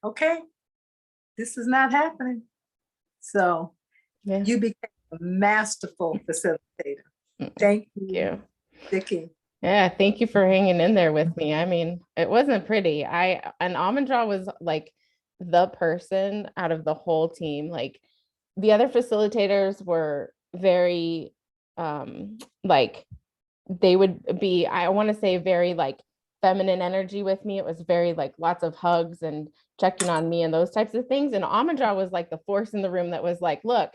okay, this is not happening. So you became a masterful facilitator. Thank you, Vicki. Yeah, thank you for hanging in there with me. I mean, it wasn't pretty. And Ahmondra was like the person out of the whole team. Like the other facilitators were very like they would be, I want to say, very like feminine energy with me. It was very like lots of hugs and checking on me and those types of things. And Ahmondra was like the force in the room that was like, look,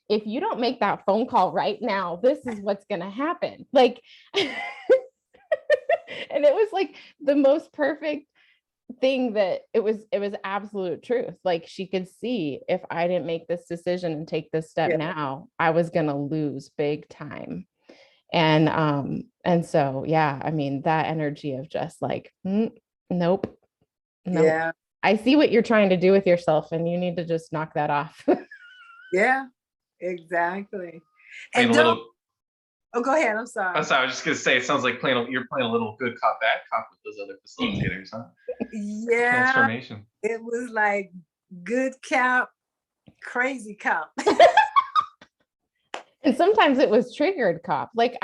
if you don't make that phone call right now, this is what's going to happen. Like, and it was like the most perfect thing that it was absolute truth. Like she could see if I didn't make this decision and take this step now, I was going to lose big time. And so, yeah, I mean, that energy of just like, nope. Yeah. I see what you're trying to do with yourself and you need to just knock that off. Yeah, exactly. And oh, go ahead. I'm sorry. I was just gonna say, it sounds like you're playing a little good cop, bad cop with those other facilitators, huh? Yeah. Transformation. It was like good cop, crazy cop. And sometimes it was triggered cop. Like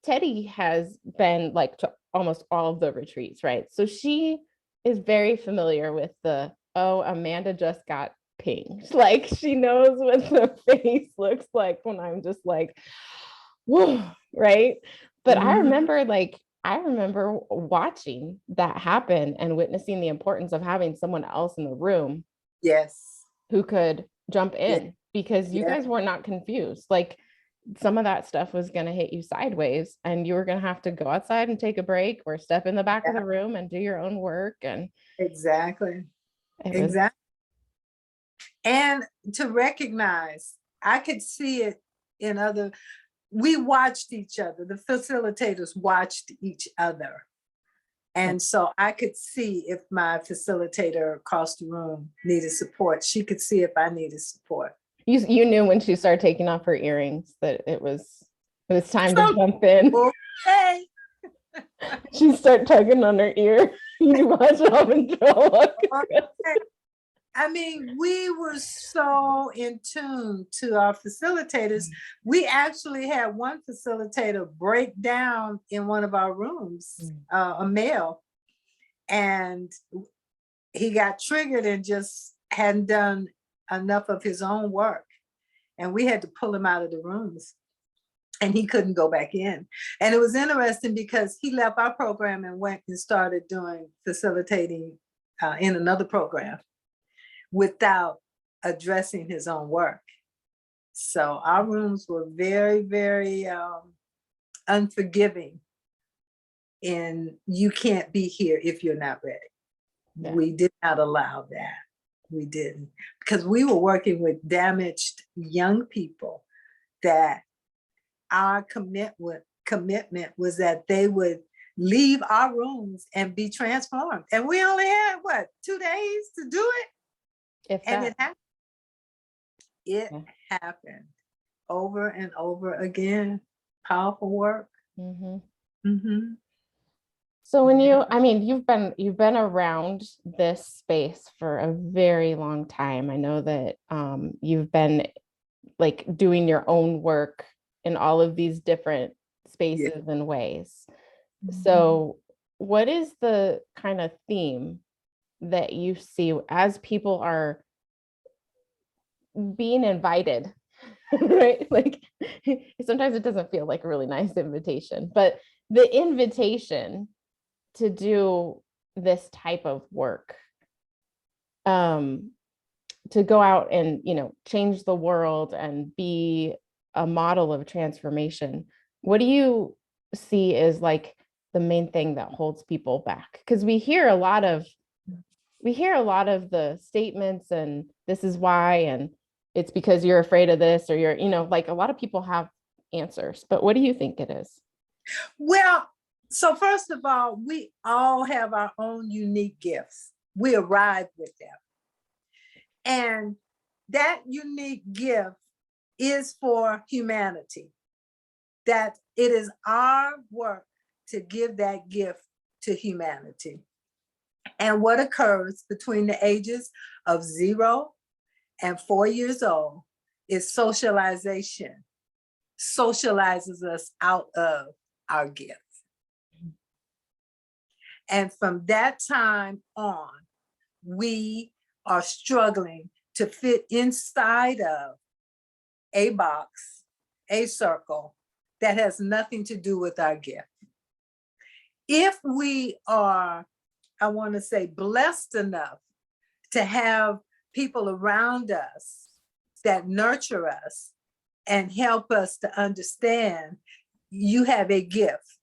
Teddy has been like to almost all of the retreats, right? So she is very familiar with oh, Amanda just got pinged. Like she knows what the face looks like when I'm just like, whoa, right? But I remember watching that happen and witnessing the importance of having someone else in the room Yes. who could jump in because you Yeah. guys were not confused. Like some of that stuff was going to hit you sideways and you were going to have to go outside and take a break or step in the back of the room and do your own work. And Exactly. it was, Exactly. And to recognize, I could see it in we watched each other. The facilitators watched each other. And so I could see if my facilitator across the room needed support. She could see if I needed support. you knew when she started taking off her earrings that it was time to jump in. Okay. She started tugging on her ear. You watch Ahmondra. Okay. I mean, we were so in tune to our facilitators. We actually had one facilitator break down in one of our rooms, a male, and he got triggered and just hadn't done enough of his own work. And we had to pull him out of the rooms and he couldn't go back in. And it was interesting because he left our program and went and started doing facilitating in another program without addressing his own work. So our rooms were very, very unforgiving. And you can't be here if you're not ready. Yeah. We did not allow that. We didn't, because we were working with damaged young people that our commitment was that they would leave our rooms and be transformed. And we only had, 2 days to do it? It happened. It happened over and over again. Powerful work. Mm-hmm. Mm-hmm. So when you've been around this space for a very long time. I know that you've been like doing your own work in all of these different spaces and ways. Mm-hmm. So what is the kind of theme that you see as people are being invited, right? Like sometimes it doesn't feel like a really nice invitation, but the invitation to do this type of work, to go out and, change the world and be a model of transformation. What do you see as like the main thing that holds people back? Because we hear a lot of the statements and this is why, and it's because you're afraid of this, or you're, like a lot of people have answers, but what do you think it is? Well, so first of all, we all have our own unique gifts. We arrive with them. And that unique gift is for humanity. That it is our work to give that gift to humanity. And what occurs between the ages of 0 and 4 years old is socialization. Socializes us out of our gift. And from that time on, we are struggling to fit inside of a box, a circle that has nothing to do with our gift. If we are, I want to say, blessed enough to have people around us that nurture us and help us to understand you have a gift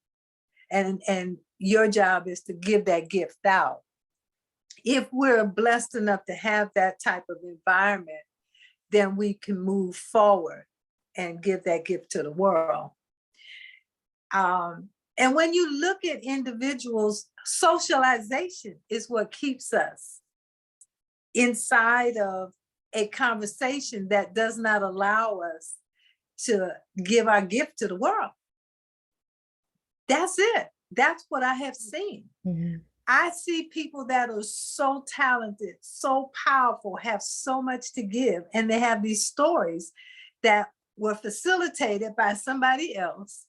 and your job is to give that gift out. If we're blessed enough to have that type of environment, then we can move forward and give that gift to the world. And when you look at individuals, socialization is what keeps us inside of a conversation that does not allow us to give our gift to the world. That's it. That's what I have seen. Mm-hmm. I see people that are so talented, so powerful, have so much to give, and they have these stories that were facilitated by somebody else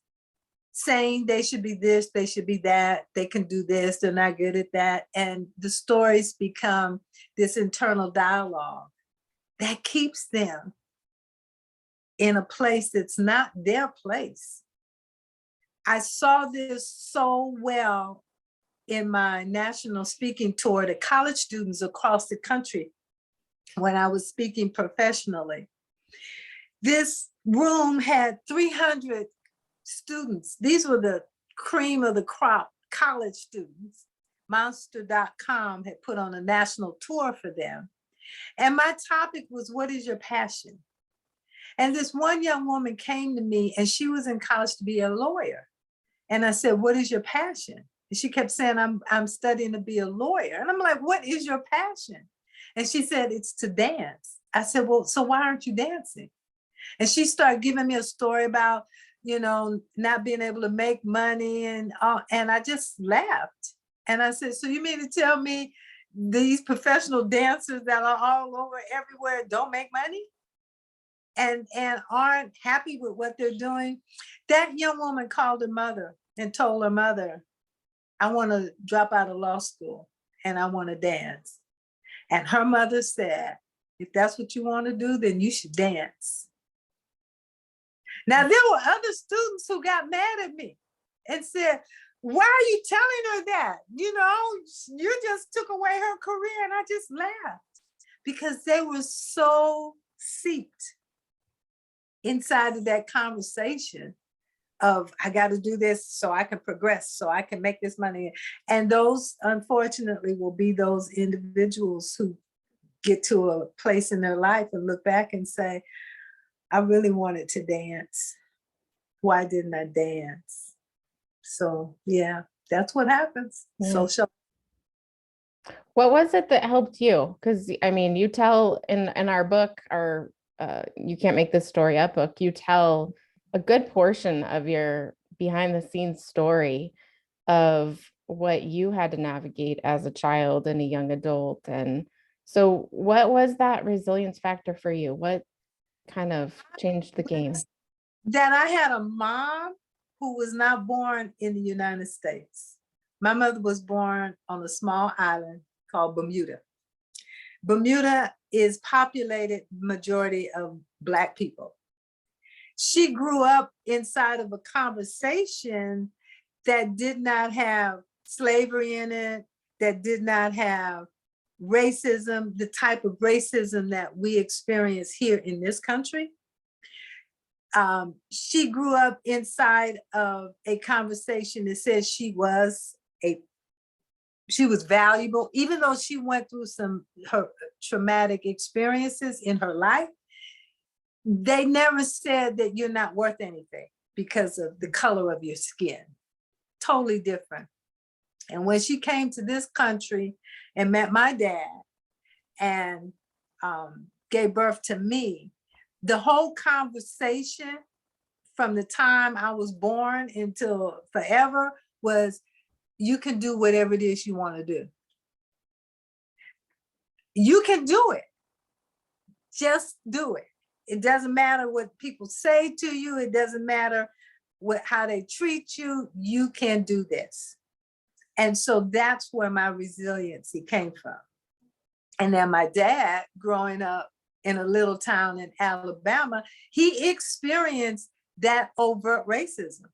saying they should be this, they should be that, they can do this, they're not good at that. And the stories become this internal dialogue that keeps them in a place that's not their place. I saw this so well in my national speaking tour to college students across the country when I was speaking professionally. This room had 300 students. These were the cream of the crop college students. Monster.com had put on a national tour for them. And my topic was, what is your passion? And this one young woman came to me and she was in college to be a lawyer. And I said, what is your passion? And she kept saying, I'm studying to be a lawyer. And I'm like, what is your passion? And she said, it's to dance. I said, well, so why aren't you dancing? And she started giving me a story about, not being able to make money and I just laughed. And I said, so you mean to tell me these professional dancers that are all over everywhere don't make money and aren't happy with what they're doing? That young woman called her mother and told her mother, I want to drop out of law school and I want to dance. And her mother said, if that's what you want to do, then you should dance. Now, there were other students who got mad at me and said, why are you telling her that? You just took away her career. And I just laughed because they were so seeped inside of that conversation of, I got to do this so I can progress, so I can make this money. And those, unfortunately, will be those individuals who get to a place in their life and look back and say, I really wanted to dance. Why didn't I dance? So yeah, that's what happens. Yeah. Social. What was it that helped you? Because I mean, you tell in our book, our You Can't Make This Story Up book, you tell a good portion of your behind the scenes story of what you had to navigate as a child and a young adult. And so what was that resilience factor for you? What kind of changed the game? That I had a mom who was not born in the United States. My mother was born on a small island called Bermuda. Bermuda is populated majority of Black people. She grew up inside of a conversation that did not have slavery in it, that did not have racism, the type of racism that we experience here in this country. She grew up inside of a conversation that says she was valuable, even though she went through her traumatic experiences in her life. They never said that you're not worth anything because of the color of your skin. Totally different. And when she came to this country and met my dad and gave birth to me, the whole conversation from the time I was born until forever was, you can do whatever it is you want to do. You can do it. Just do it. It doesn't matter what people say to you. It doesn't matter how they treat you. You can do this. And so that's where my resiliency came from. And then my dad, growing up in a little town in Alabama, he experienced that overt racism.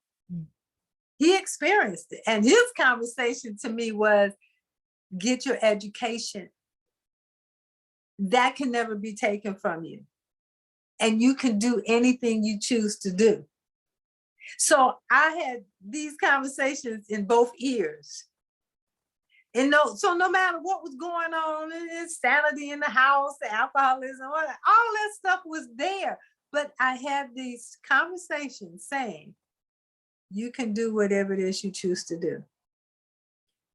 He experienced it. And his conversation to me was, get your education. That can never be taken from you. And you can do anything you choose to do. So I had these conversations in both ears. And so no matter what was going on, insanity in the house, the alcoholism, all that stuff was there. But I had these conversations saying, you can do whatever it is you choose to do.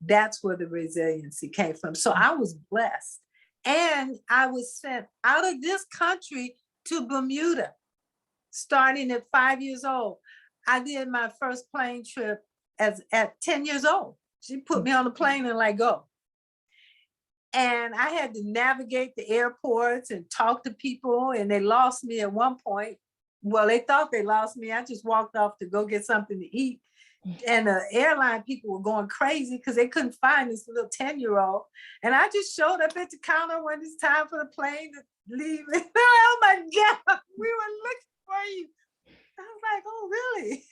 That's where the resiliency came from. So I was blessed. And I was sent out of this country to Bermuda, starting at 5 years old. I did my first plane trip at 10 years old. She put me on the plane and let go. And I had to navigate the airports and talk to people, and they lost me at one point well, they thought they lost me. I just walked off to go get something to eat. And the airline people were going crazy because they couldn't find this little 10-year-old. And I just showed up at the counter when it's time for the plane to leave. Oh my God, we were looking for you. I was like, oh, really?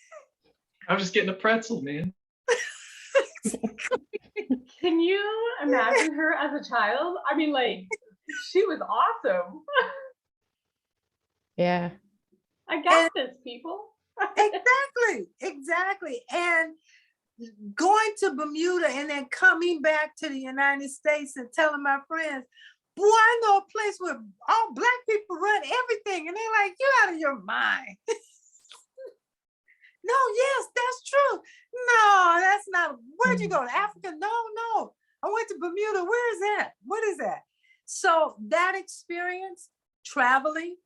I'm just getting a pretzel, man. Can you imagine her as a child? I mean, like, she was awesome. Yeah. I got this, people. Exactly. And going to Bermuda and then coming back to the United States and telling my friends, boy, I know a place where all Black people run everything. And they're like, you out of your mind. No, yes, that's true. No, that's not. Where'd you go? To Africa? No. I went to Bermuda. Where is that? What is that? So that experience, traveling,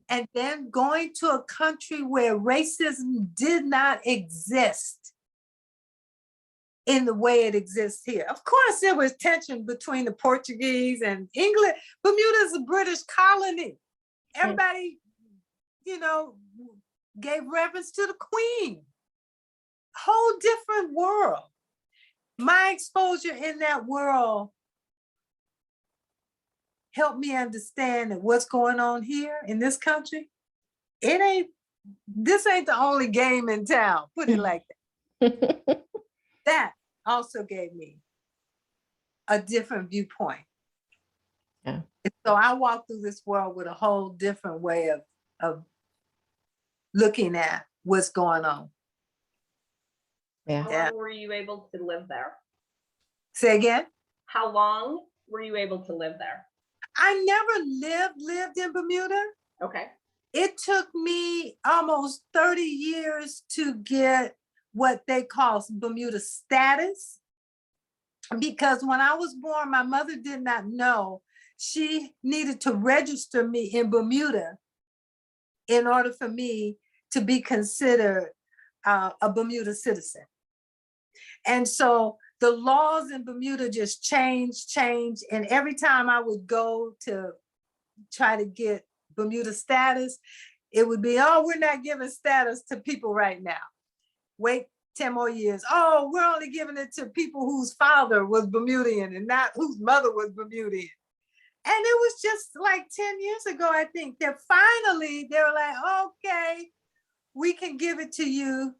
and then going to a country where racism did not exist in the way it exists here. Of course, there was tension between the Portuguese and England. Bermuda is a British colony. Everybody, gave reverence to the Queen. Whole different world. My exposure in that world helped me understand that what's going on here in this country, this ain't the only game in town, put it like that. That also gave me a different viewpoint. Yeah. So I walked through this world with a whole different way of looking at what's going on. Yeah. How long were you able to live there? Say again? How long were you able to live there? I never lived in Bermuda. Okay. It took me almost 30 years to get what they call Bermuda status. Because when I was born, my mother did not know she needed to register me in Bermuda in order for me to be considered a Bermuda citizen. And so the laws in Bermuda just changed. And every time I would go to try to get Bermuda status, it would be, oh, we're not giving status to people right now. Wait 10 more years. Oh, we're only giving it to people whose father was Bermudian and not whose mother was Bermudian. And it was just like 10 years ago, I think, that finally they were like, okay, we can give it to you.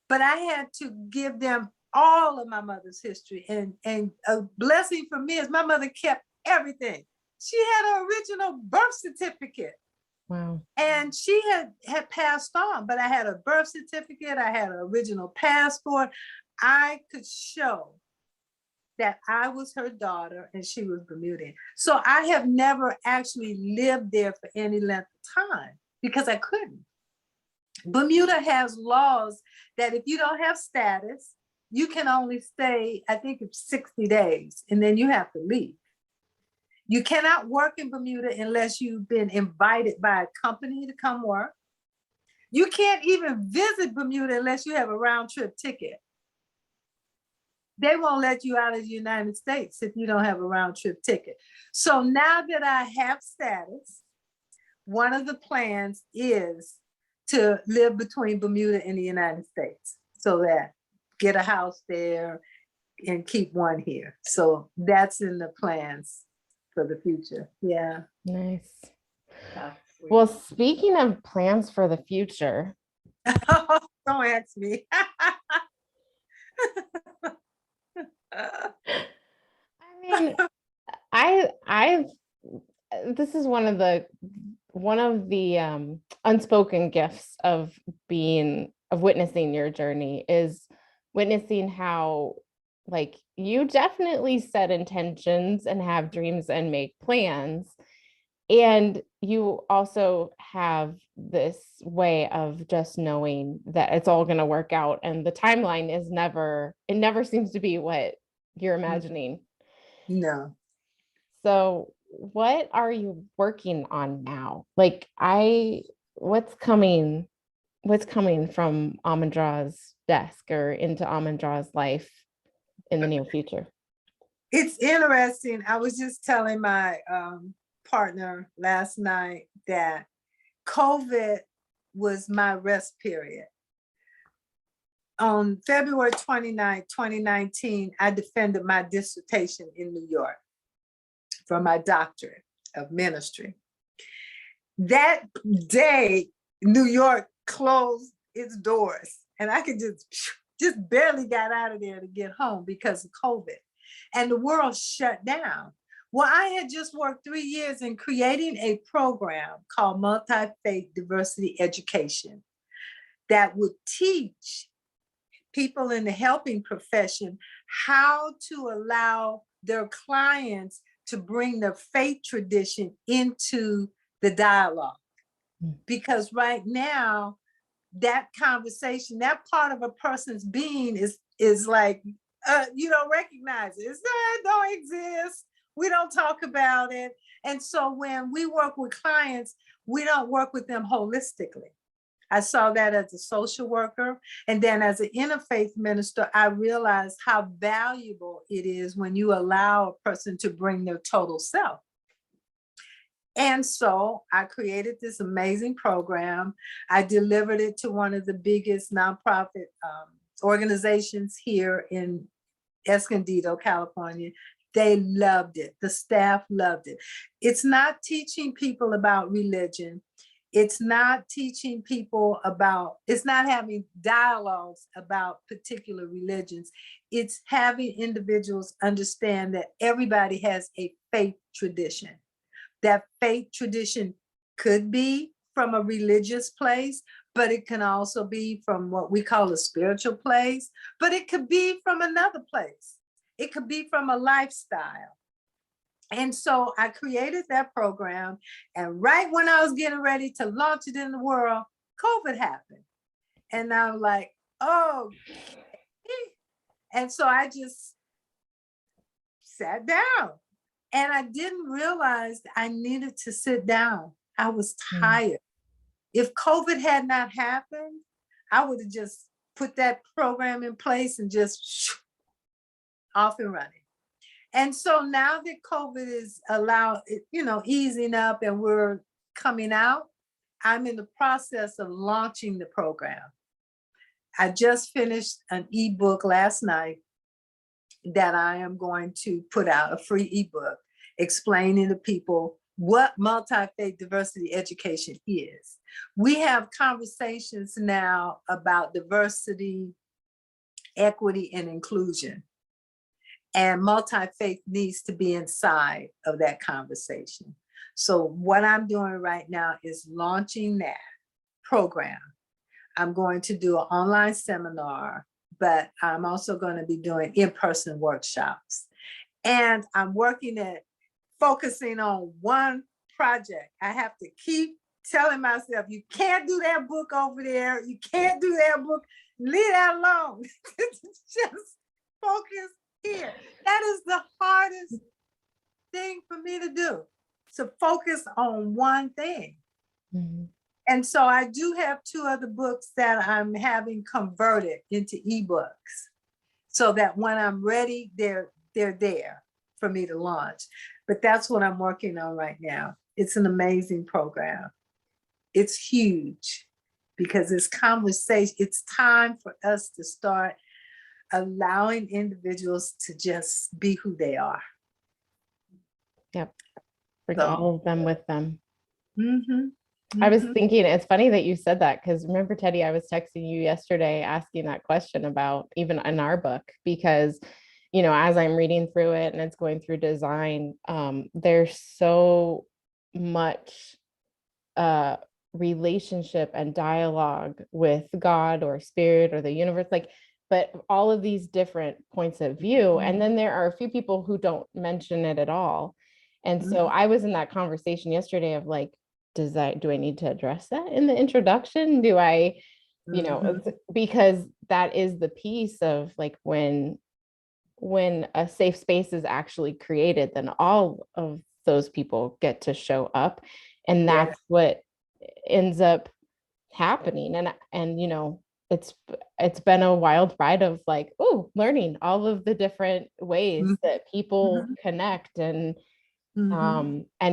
But I had to give them all of my mother's history. And a blessing for me is my mother kept everything. She had an original birth certificate. Wow. And she had passed on, but I had a birth certificate. I had an original passport. I could show that I was her daughter and she was Bermudian. So I have never actually lived there for any length of time because I couldn't. Bermuda has laws that if you don't have status, you can only stay, I think it's 60 days, and then you have to leave. You cannot work in Bermuda unless you've been invited by a company to come work. You can't even visit Bermuda unless you have a round trip ticket. They won't let you out of the United States if you don't have a round trip ticket. So now that I have status, one of the plans is to live between Bermuda and the United States, so that get a house there and keep one here. So that's in the plans for the future. Yeah. Nice. Well, speaking of plans for the future. Don't ask me. I mean, this is one of the unspoken gifts of witnessing your journey, is witnessing how, like, you definitely set intentions and have dreams and make plans. And you also have this way of just knowing that it's all going to work out. And the timeline is it never seems to be what you're imagining. No. So what are you working on now? Like, what's coming from Ahmondra's desk or into Ahmondra's life in the near future? It's interesting. I was just telling my partner last night that COVID was my rest period. On February 29, 2019, I defended my dissertation in New York for my doctorate of ministry. That day, New York closed its doors, and I could just barely got out of there to get home because of COVID, and the world shut down. Well, I had just worked 3 years in creating a program called Multi-Faith Diversity Education that would teach people in the helping profession how to allow their clients to bring their faith tradition into the dialogue. Because right now, that conversation, that part of a person's being is like, you don't recognize it. It don't exist. We don't talk about it. And so when we work with clients, we don't work with them holistically. I saw that as a social worker. And then as an interfaith minister, I realized how valuable it is when you allow a person to bring their total self. And so I created this amazing program. I delivered it to one of the biggest nonprofit organizations here in Escondido, California. They loved it. The staff loved it. It's not teaching people about religion. It's not teaching people about, it's not having dialogues about particular religions. It's having individuals understand that everybody has a faith tradition. That faith tradition could be from a religious place, but it can also be from what we call a spiritual place, but it could be from another place. It could be from a lifestyle. And so I created that program, and right when I was getting ready to launch it in the world, COVID happened. And I'm like, oh, and so I just sat down, and I didn't realize I needed to sit down. I was tired. If COVID had not happened, I would have just put that program in place and just off and running. And so now that COVID is easing up and we're coming out, I'm in the process of launching the program. I just finished an ebook last night that I am going to put out, a free ebook explaining to people what multi-faith diversity education is. We have conversations now about diversity, equity, and inclusion. And multi-faith needs to be inside of that conversation. So what I'm doing right now is launching that program. I'm going to do an online seminar, but I'm also going to be doing in-person workshops. And I'm working at focusing on one project. I have to keep telling myself, you can't do that book over there. You can't do that book. Leave that alone. Just focus here. That is the hardest thing for me to do, to focus on one thing. Mm-hmm. And so I do have 2 other books that I'm having converted into ebooks so that when I'm ready, they're there for me to launch. But that's what I'm working on right now. It's an amazing program. It's huge because it's conversation. It's time for us to start allowing individuals to just be who they are. Yep. Bring all of them with them. Mm-hmm. I was thinking, it's funny that you said that, because remember, Teddy, I was texting you yesterday asking that question about even in our book, because, as I'm reading through it and it's going through design, there's so much relationship and dialogue with God or spirit or the universe, but all of these different points of view. And then there are a few people who don't mention it at all. And so I was in that conversation yesterday of like, do I need to address that in the introduction? Do I, because that is the piece of like, when a safe space is actually created, then all of those people get to show up. And that's what ends up happening. And it's been a wild ride of like, learning all of the different ways that people connect and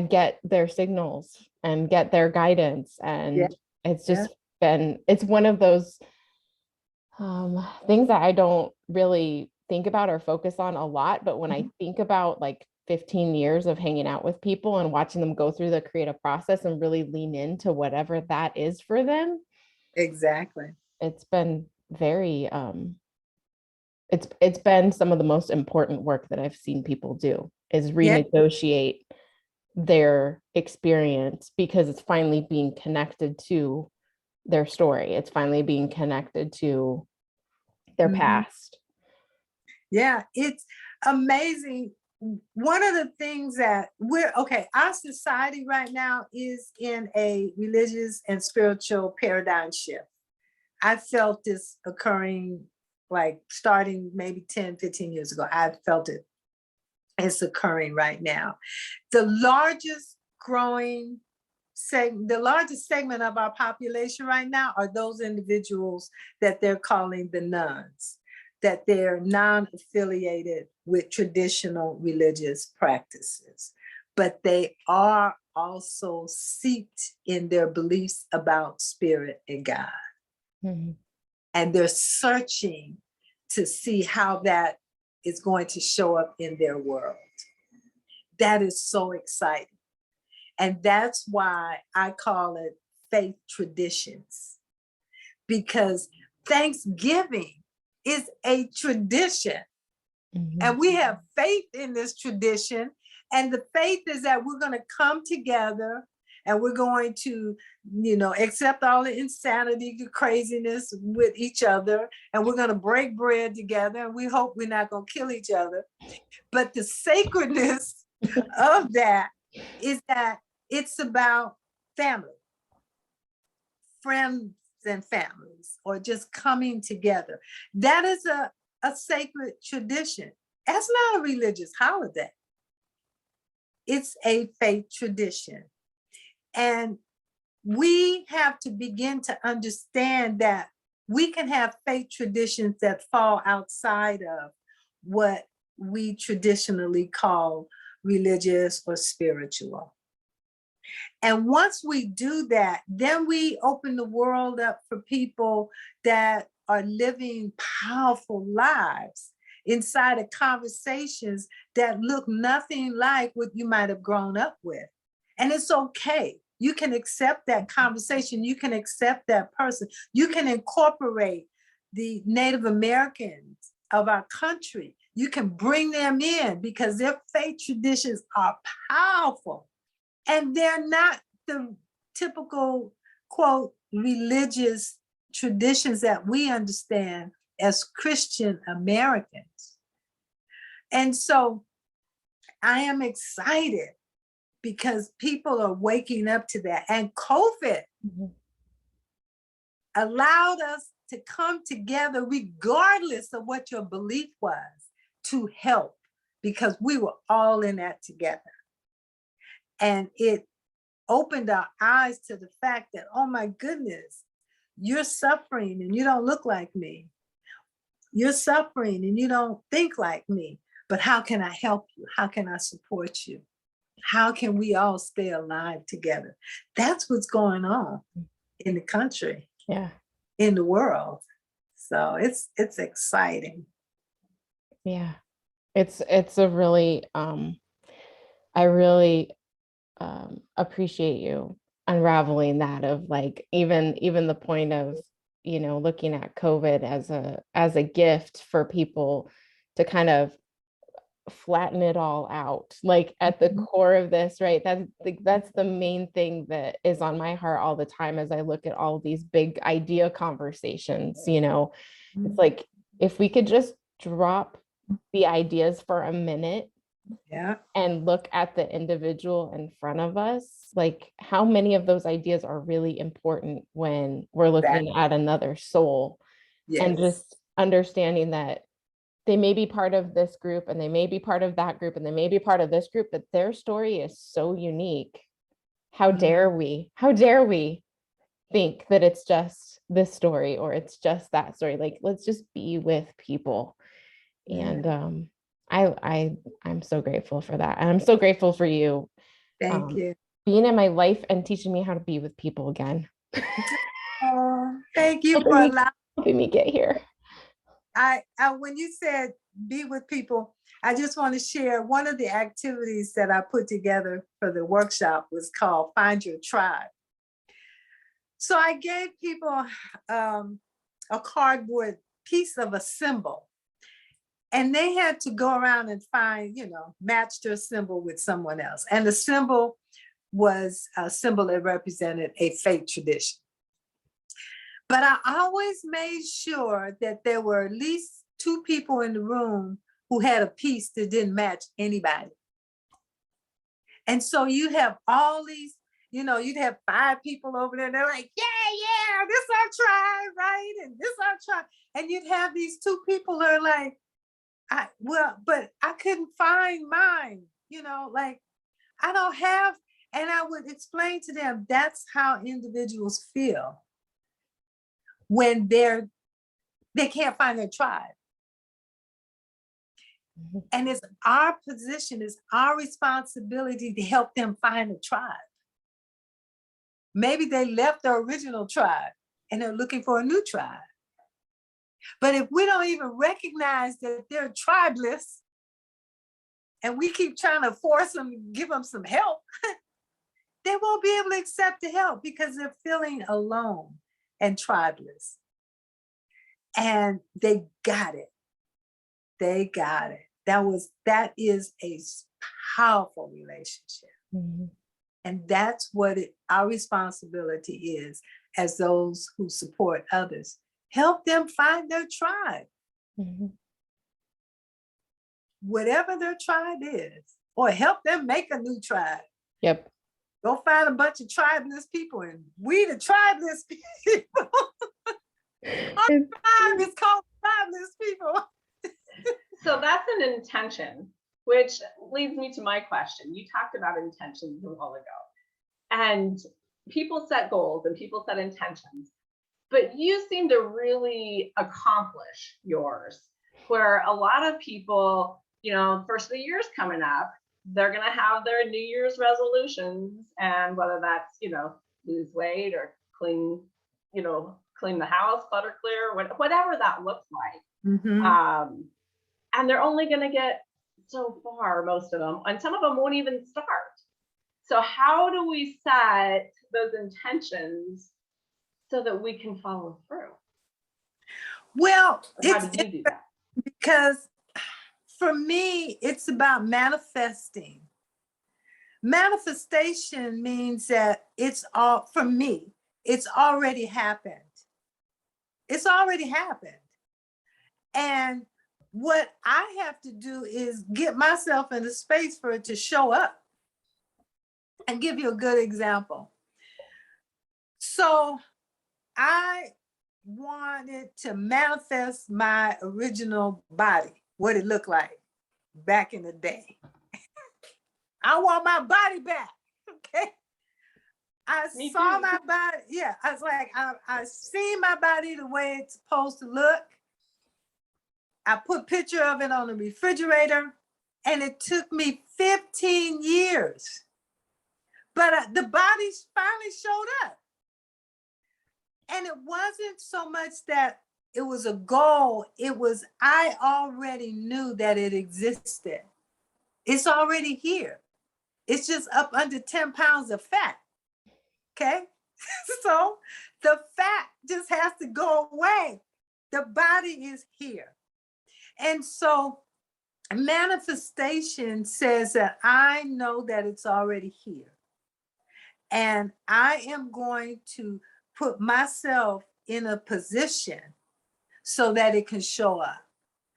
get their signals and get their guidance. And Yeah. it's just been, it's one of those things that I don't really think about or focus on a lot. But when I think about like 15 years of hanging out with people and watching them go through the creative process and really lean into whatever that is for them, Exactly. it's been very, it's been some of the most important work that I've seen people do, is renegotiate their experience, because it's finally being connected to their story. It's finally being connected to their past. Yeah, it's amazing. One of the things that our society right now is in a religious and spiritual paradigm shift. I felt this occurring like starting maybe 10, 15 years ago. I felt it. It's occurring right now. The largest segment of our population right now are those individuals that they're calling the nuns, that they're non-affiliated with traditional religious practices, but they are also seeped in their beliefs about spirit and God. And they're searching to see how that is going to show up in their world. That is so exciting. And that's why I call it faith traditions, because Thanksgiving is a tradition. And we have faith in this tradition. And the faith is that we're going to come together and we're going to, accept all the insanity, the craziness with each other. And we're going to break bread together. And we hope we're not going to kill each other. But the sacredness of that is that it's about family, friends and families, or just coming together. That is a sacred tradition. That's not a religious holiday. It's a faith tradition. And we have to begin to understand that we can have faith traditions that fall outside of what we traditionally call religious or spiritual. And once we do that, then we open the world up for people that are living powerful lives inside of conversations that look nothing like what you might have grown up with. And it's okay. You can accept that conversation. You can accept that person. You can incorporate the Native Americans of our country. You can bring them in because their faith traditions are powerful. And they're not the typical, quote, religious traditions that we understand as Christian Americans. And so I am excited because people are waking up to that. And COVID allowed us to come together regardless of what your belief was, to help, because we were all in that together. And it opened our eyes to the fact that, oh my goodness, you're suffering and you don't look like me. You're suffering and you don't think like me. But how can I help you? How can I support you? How can we all stay alive together? That's what's going on in the country, in the world. So it's exciting. Yeah, it's a really, I really appreciate you unraveling that, of like, even the point of, looking at COVID as a gift for people to kind of flatten it all out, like at the core of this, right? That's the main thing that is on my heart all the time as I look at all these big idea conversations. It's like, if we could just drop the ideas for a minute and look at the individual in front of us, like how many of those ideas are really important when we're looking at another soul, and just understanding that they may be part of this group and they may be part of that group and they may be part of this group, but their story is so unique. How dare we think that it's just this story or it's just that story? Like, let's just be with people. And I'm so grateful for that. And I'm so grateful for you. Thank you. being in my life and teaching me how to be with people again. Oh, thank you Helping for me- allowing. helping me get here. I when you said be with people, I just want to share one of the activities that I put together for the workshop was called Find Your Tribe. So I gave people a cardboard piece of a symbol, and they had to go around and find, match their symbol with someone else. And the symbol was a symbol that represented a faith tradition. But I always made sure that there were at least 2 people in the room who had a piece that didn't match anybody. And so you have all these, you'd have 5 people over there, and they're like, yeah, this our tribe, right? And this our tribe. And you'd have these 2 people who are like, but I couldn't find mine, like I don't have, and I would explain to them, that's how individuals feel when they can't find their tribe. And it's our position, it's our responsibility to help them find a tribe. Maybe they left their original tribe and they're looking for a new tribe. But if we don't even recognize that they're tribeless and we keep trying to force them, give them some help, they won't be able to accept the help because they're feeling alone and tribeless. And they got it. They got it. That is a powerful relationship. Mm-hmm. And that's what our responsibility is as those who support others. Help them find their tribe. Mm-hmm. Whatever their tribe is, or help them make a new tribe. Yep. Go find a bunch of tribeless people, and we the tribeless people. Our tribe is called tribeless people. So that's an intention, which leads me to my question. You talked about intentions a while ago, and people set goals and people set intentions, but you seem to really accomplish yours, where a lot of people, first of the year's coming up, they're going to have their New Year's resolutions, and whether that's, lose weight or clean the house, clutter clear, whatever that looks like. Mm-hmm. And they're only going to get so far, most of them, and some of them won't even start. So how do we set those intentions so that we can follow through? Well, How do you do that? Because for me, it's about manifesting. Manifestation means that for me, it's already happened. It's already happened. And what I have to do is get myself in a space for it to show up. And give you a good example. So I wanted to manifest my original body, what it looked like back in the day. I want my body back, okay? I saw my body, yeah. I was like, I seen my body the way it's supposed to look. I put a picture of it on the refrigerator, and it took me 15 years. But the body finally showed up. And it wasn't so much that it was a goal, it was I already knew that it existed. It's already here. It's just up under 10 pounds of fat, okay? So the fat just has to go away. The body is here. And so manifestation says that I know that it's already here. And I am going to put myself in a position so that it can show up.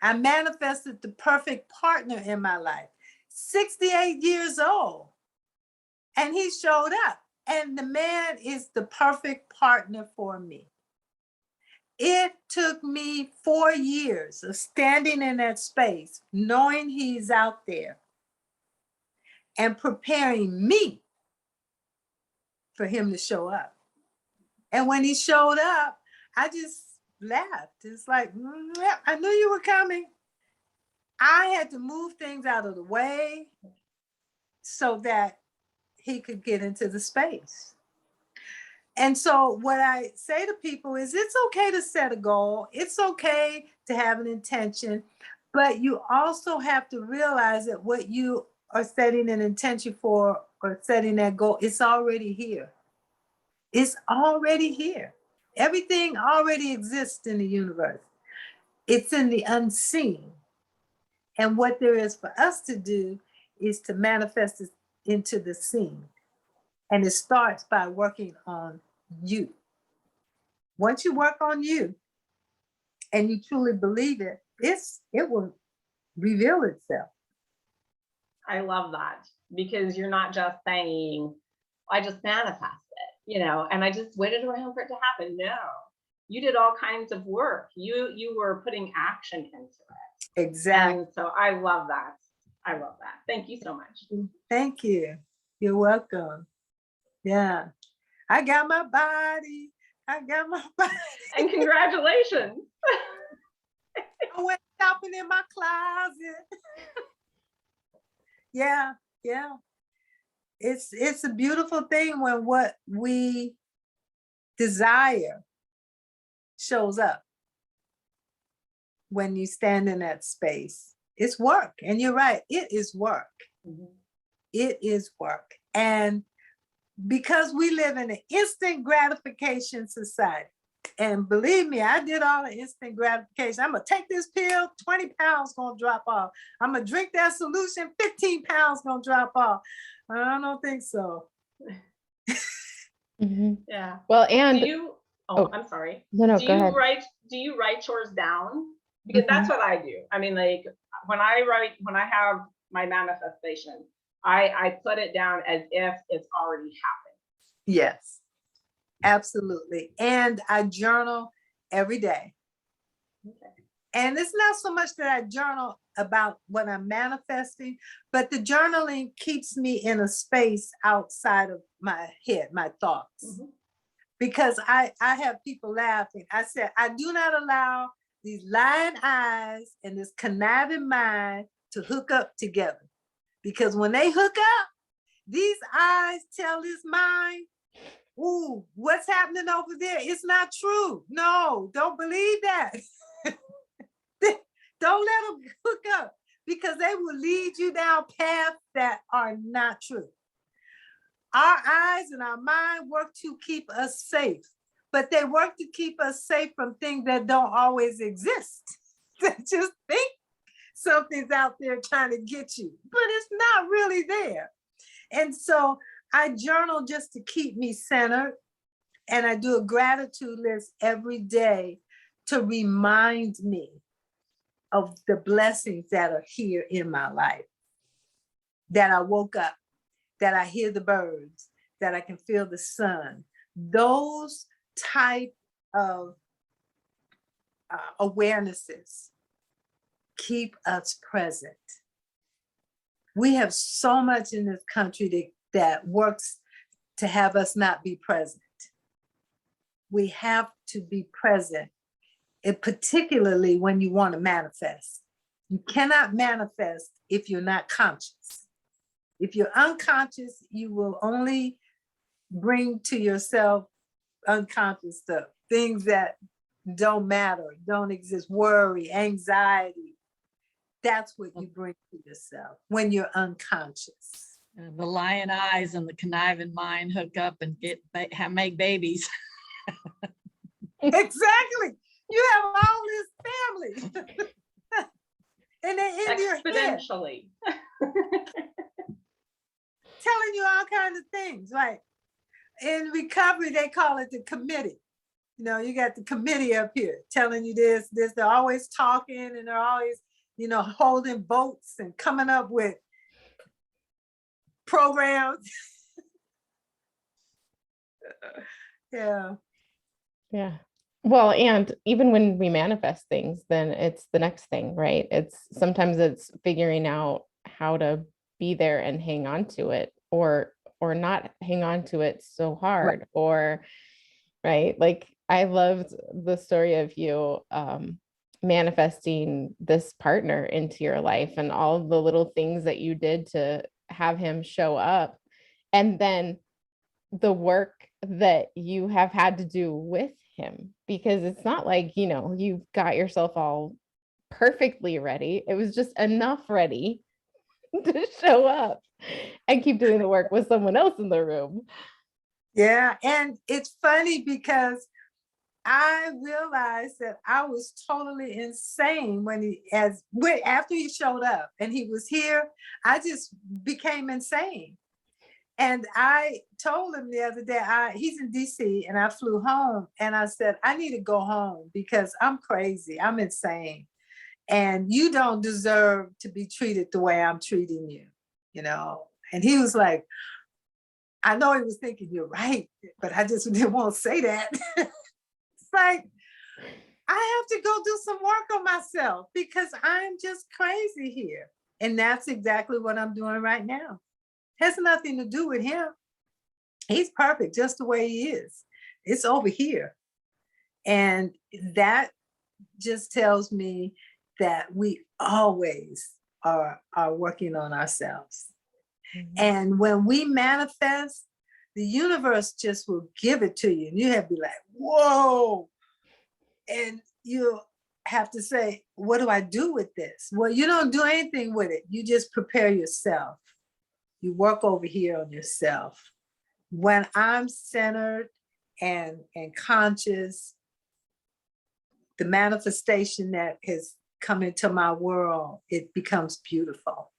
I manifested the perfect partner in my life, 68 years old, and he showed up. And the man is the perfect partner for me. It took me 4 years of standing in that space, knowing he's out there and preparing me for him to show up. And when he showed up, I just laughed. It's like, yeah, I knew you were coming. I had to move things out of the way so that he could get into the space. And so what I say to people is it's okay to set a goal. It's okay to have an intention, but you also have to realize that what you are setting an intention for or setting that goal, it's already here. It's already here. Everything already exists in the universe. It's in the unseen. And what there is for us to do is to manifest it into the seen. And it starts by working on you. Once you work on you and you truly believe it, it will reveal itself. I love that, because you're not just saying, I just manifest it, you know, and I just waited around for it to happen. No, you did all kinds of work. You were putting action into it. Exactly. And so I love that. I love that. Thank you so much. Thank you. You're welcome. Yeah. I got my body. I got my body. And congratulations. I went shopping in my closet. Yeah, yeah. It's a beautiful thing when what we desire shows up. When you stand in that space, it's work. And you're right, it is work. Mm-hmm. It is work. And because we live in an instant gratification society, and believe me, I did all the instant gratification. I'm gonna take this pill, 20 pounds gonna drop off. I'm gonna drink that solution, 15 pounds gonna drop off. I don't think so. Mm-hmm. Yeah. Well, and I'm sorry. no, Do go you ahead. do you write chores down? Because that's what I do. I mean, like when I have my manifestation, I put it down as if it's already happened. Yes, absolutely. And I journal every day. Okay. And it's not so much that I journal about what I'm manifesting, but the journaling keeps me in a space outside of my head, my thoughts. Mm-hmm. Because I have people laughing. I said, I do not allow these lying eyes and this conniving mind to hook up together. Because when they hook up, these eyes tell this mind, ooh, what's happening over there? It's not true. No, don't believe that. Don't let them hook up, because they will lead you down paths that are not true. Our eyes and our mind work to keep us safe, but they work to keep us safe from things that don't always exist. They just think something's out there trying to get you, but it's not really there. And so I journal just to keep me centered, and I do a gratitude list every day to remind me of the blessings that are here in my life, that I woke up, that I hear the birds, that I can feel the sun. Those type of awarenesses keep us present. We have so much in this country that works to have us not be present. We have to be present, and particularly when you want to manifest. You cannot manifest if you're not conscious. If you're unconscious, you will only bring to yourself unconscious stuff, things that don't matter, don't exist, worry, anxiety. That's what you bring to yourself when you're unconscious. The lion eyes and the conniving mind hook up and make babies. Exactly. You have all this family. And they're in your head. Exponentially. Telling you all kinds of things. Like in recovery, they call it the committee. You know, you got the committee up here telling you this. They're always talking, and they're always, you know, holding votes and coming up with programs. Yeah. Yeah. Well, and even when we manifest things, then it's the next thing, right? Sometimes it's figuring out how to be there and hang on to it, or not hang on to it so hard, right. Or right. Like I loved the story of you manifesting this partner into your life and all the little things that you did to have him show up. and then the work that you have had to do with him, because it's not like, you know, you've got yourself all perfectly ready. It was just enough ready to show up and keep doing the work with someone else in the room. Yeah, and it's funny because I realized that I was totally insane when after he showed up and he was here, I just became insane. And I told him the other day, he's in DC and I flew home and I said, I need to go home because I'm crazy, I'm insane. And you don't deserve to be treated the way I'm treating you, you know? And he was like, I know he was thinking, you're right, but I just didn't want to say that. It's like, I have to go do some work on myself because I'm just crazy here. And that's exactly what I'm doing right now. Has nothing to do with him. He's perfect just the way he is. It's over here. And that just tells me that we always are working on ourselves. Mm-hmm. And when we manifest, the universe just will give it to you. And you have to be like, whoa. And you have to say, what do I do with this? Well, you don't do anything with it. You just prepare yourself. You work over here on yourself. When I'm centered and conscious, the manifestation that has come into my world, it becomes beautiful.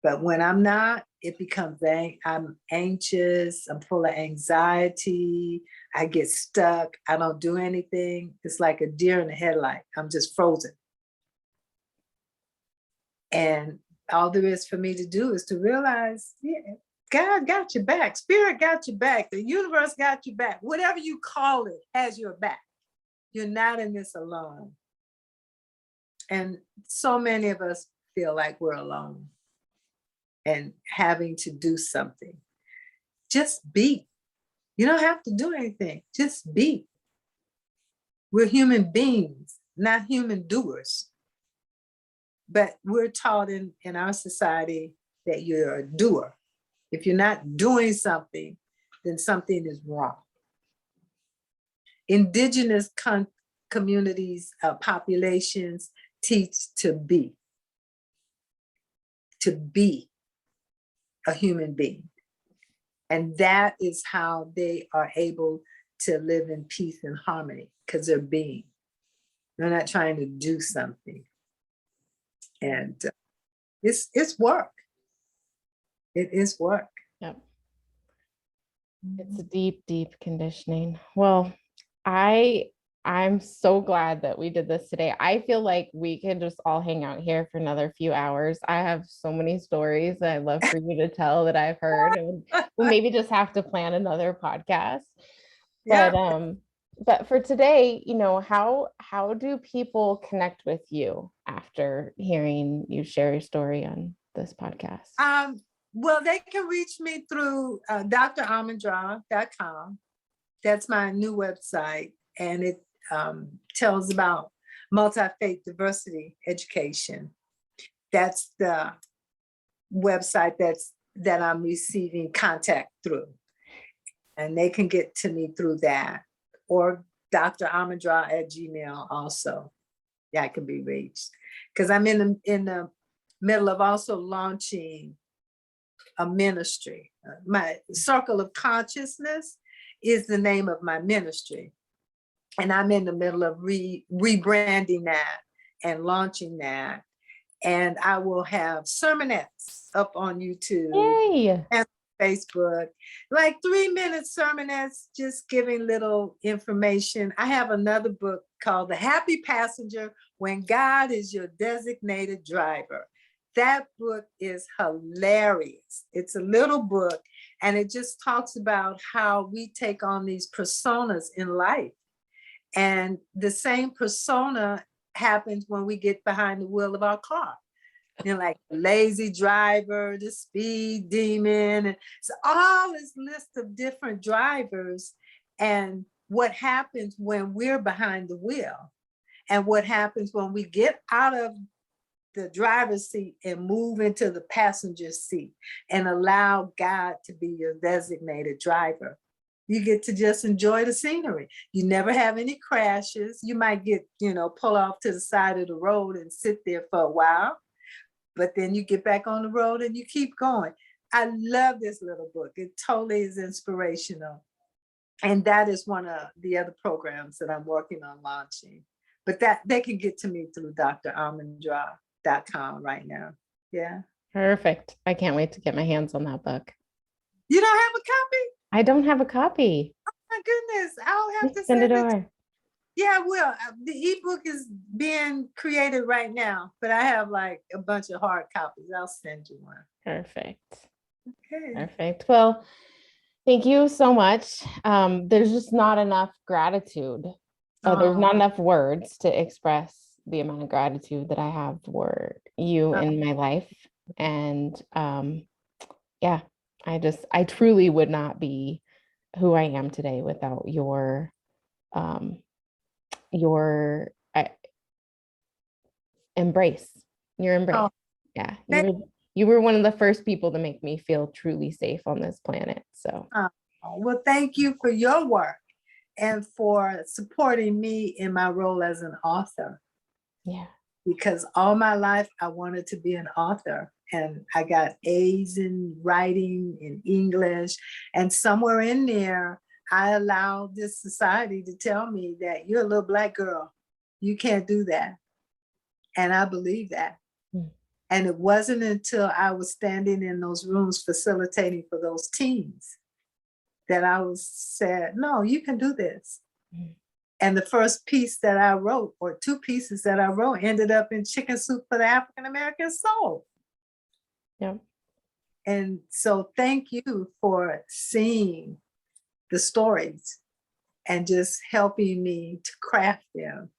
But when I'm not, it becomes, I'm anxious, I'm full of anxiety, I get stuck, I don't do anything. It's like a deer in the headlight. I'm just frozen. And all there is for me to do is to realize, yeah, God got your back. Spirit got your back. The universe got your back. Whatever you call it has your back. You're not in this alone. And so many of us feel like we're alone and having to do something. Just be. You don't have to do anything. Just be. We're human beings, not human doers. But we're taught in our society that you're a doer. If you're not doing something, then something is wrong. Indigenous communities, populations teach to be a human being. And that is how they are able to live in peace and harmony, because they're being. They're not trying to do something. And it's work. It is work. Yep. It's a deep, deep conditioning. Well, I'm so glad that we did this today. I feel like we can just all hang out here for another few hours. I have so many stories that I'd love for you to tell that I've heard. And we'll maybe just have to plan another podcast. Yeah. But for today, you know, how do people connect with you after hearing you share your story on this podcast? Well, they can reach me through drahmondra.com. That's my new website, and it tells about multi-faith diversity education. That's the website that I'm receiving contact through, and they can get to me through that, or drahmondra@gmail also. Yeah, I can be reached, because I'm in the middle of also launching a ministry. My Circle of Consciousness is the name of my ministry. And I'm in the middle of rebranding that and launching that. And I will have sermonettes up on YouTube. Yay. And Facebook, like 3-minute sermonettes, just giving little information. I have another book called The Happy Passenger When God is Your Designated Driver. That book is hilarious. It's a little book, and it just talks about how we take on these personas in life. And the same persona happens when we get behind the wheel of our car. You know, like the lazy driver, the speed demon, and so all this list of different drivers, and what happens when we're behind the wheel, and what happens when we get out of the driver's seat and move into the passenger seat and allow God to be your designated driver. You get to just enjoy the scenery. You never have any crashes. You might get, pull off to the side of the road and sit there for a while, but then you get back on the road and you keep going. I love this little book. It totally is inspirational. And that is one of the other programs that I'm working on launching. But that they can get to me through drahmondra.com right now. Yeah. Perfect. I can't wait to get my hands on that book. You don't have a copy? I don't have a copy. Oh my goodness. I'll have to Send it to over. Yeah, I will. The ebook is being created right now, but I have like a bunch of hard copies. I'll send you one. Perfect. Okay. Perfect. Well, thank you so much. There's just not enough gratitude. There's not enough words to express the amount of gratitude that I have for you in my life. And yeah, I truly would not be who I am today without your embrace. Your embrace. Oh, yeah. You were one of the first people to make me feel truly safe on this planet. So well, thank you for your work and for supporting me in my role as an author. Yeah. Because all my life I wanted to be an author, and I got A's in writing, in English, and somewhere in there, I allowed this society to tell me that you're a little Black girl. You can't do that. And I believe that. Mm. And it wasn't until I was standing in those rooms facilitating for those teens that I was said, no, you can do this. Mm. And the first piece that I wrote, or two pieces that I wrote, ended up in Chicken Soup for the African American Soul. Yeah. And so thank you for seeing the stories and just helping me to craft them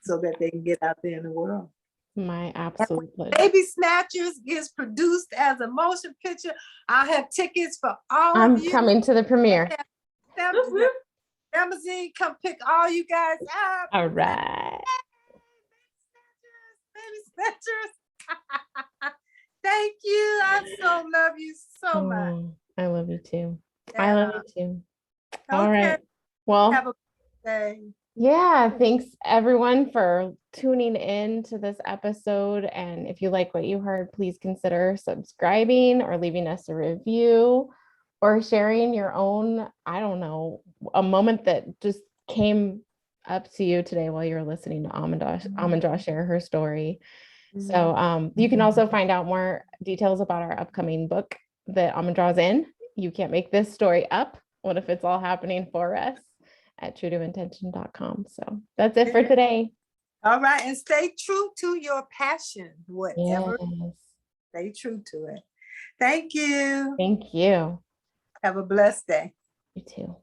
so that they can get out there in the world. My absolute pleasure. Baby Snatchers is produced as a motion picture. I have tickets for all I'm of you. coming to the premiere. Limousine, come pick all you guys up. All right. Baby Snatchers. Thank you. I so love you so much. I love you too. I love you too. All Okay. right. Well, Have a good day. yeah, thanks everyone for tuning in to this episode. And if you like what you heard, please consider subscribing or leaving us a review or sharing your own, I don't know, a moment that just came up to you today while you were listening to Ahmondra share her story. So you can also find out more details about our upcoming book that Ahmondra's in. You Can't Make This Story Up. What if it's all happening for us? At truetointention.com. So that's it for today. All right. And stay true to your passion, whatever. Yes. Stay true to it. Thank you. Thank you. Have a blessed day. You too.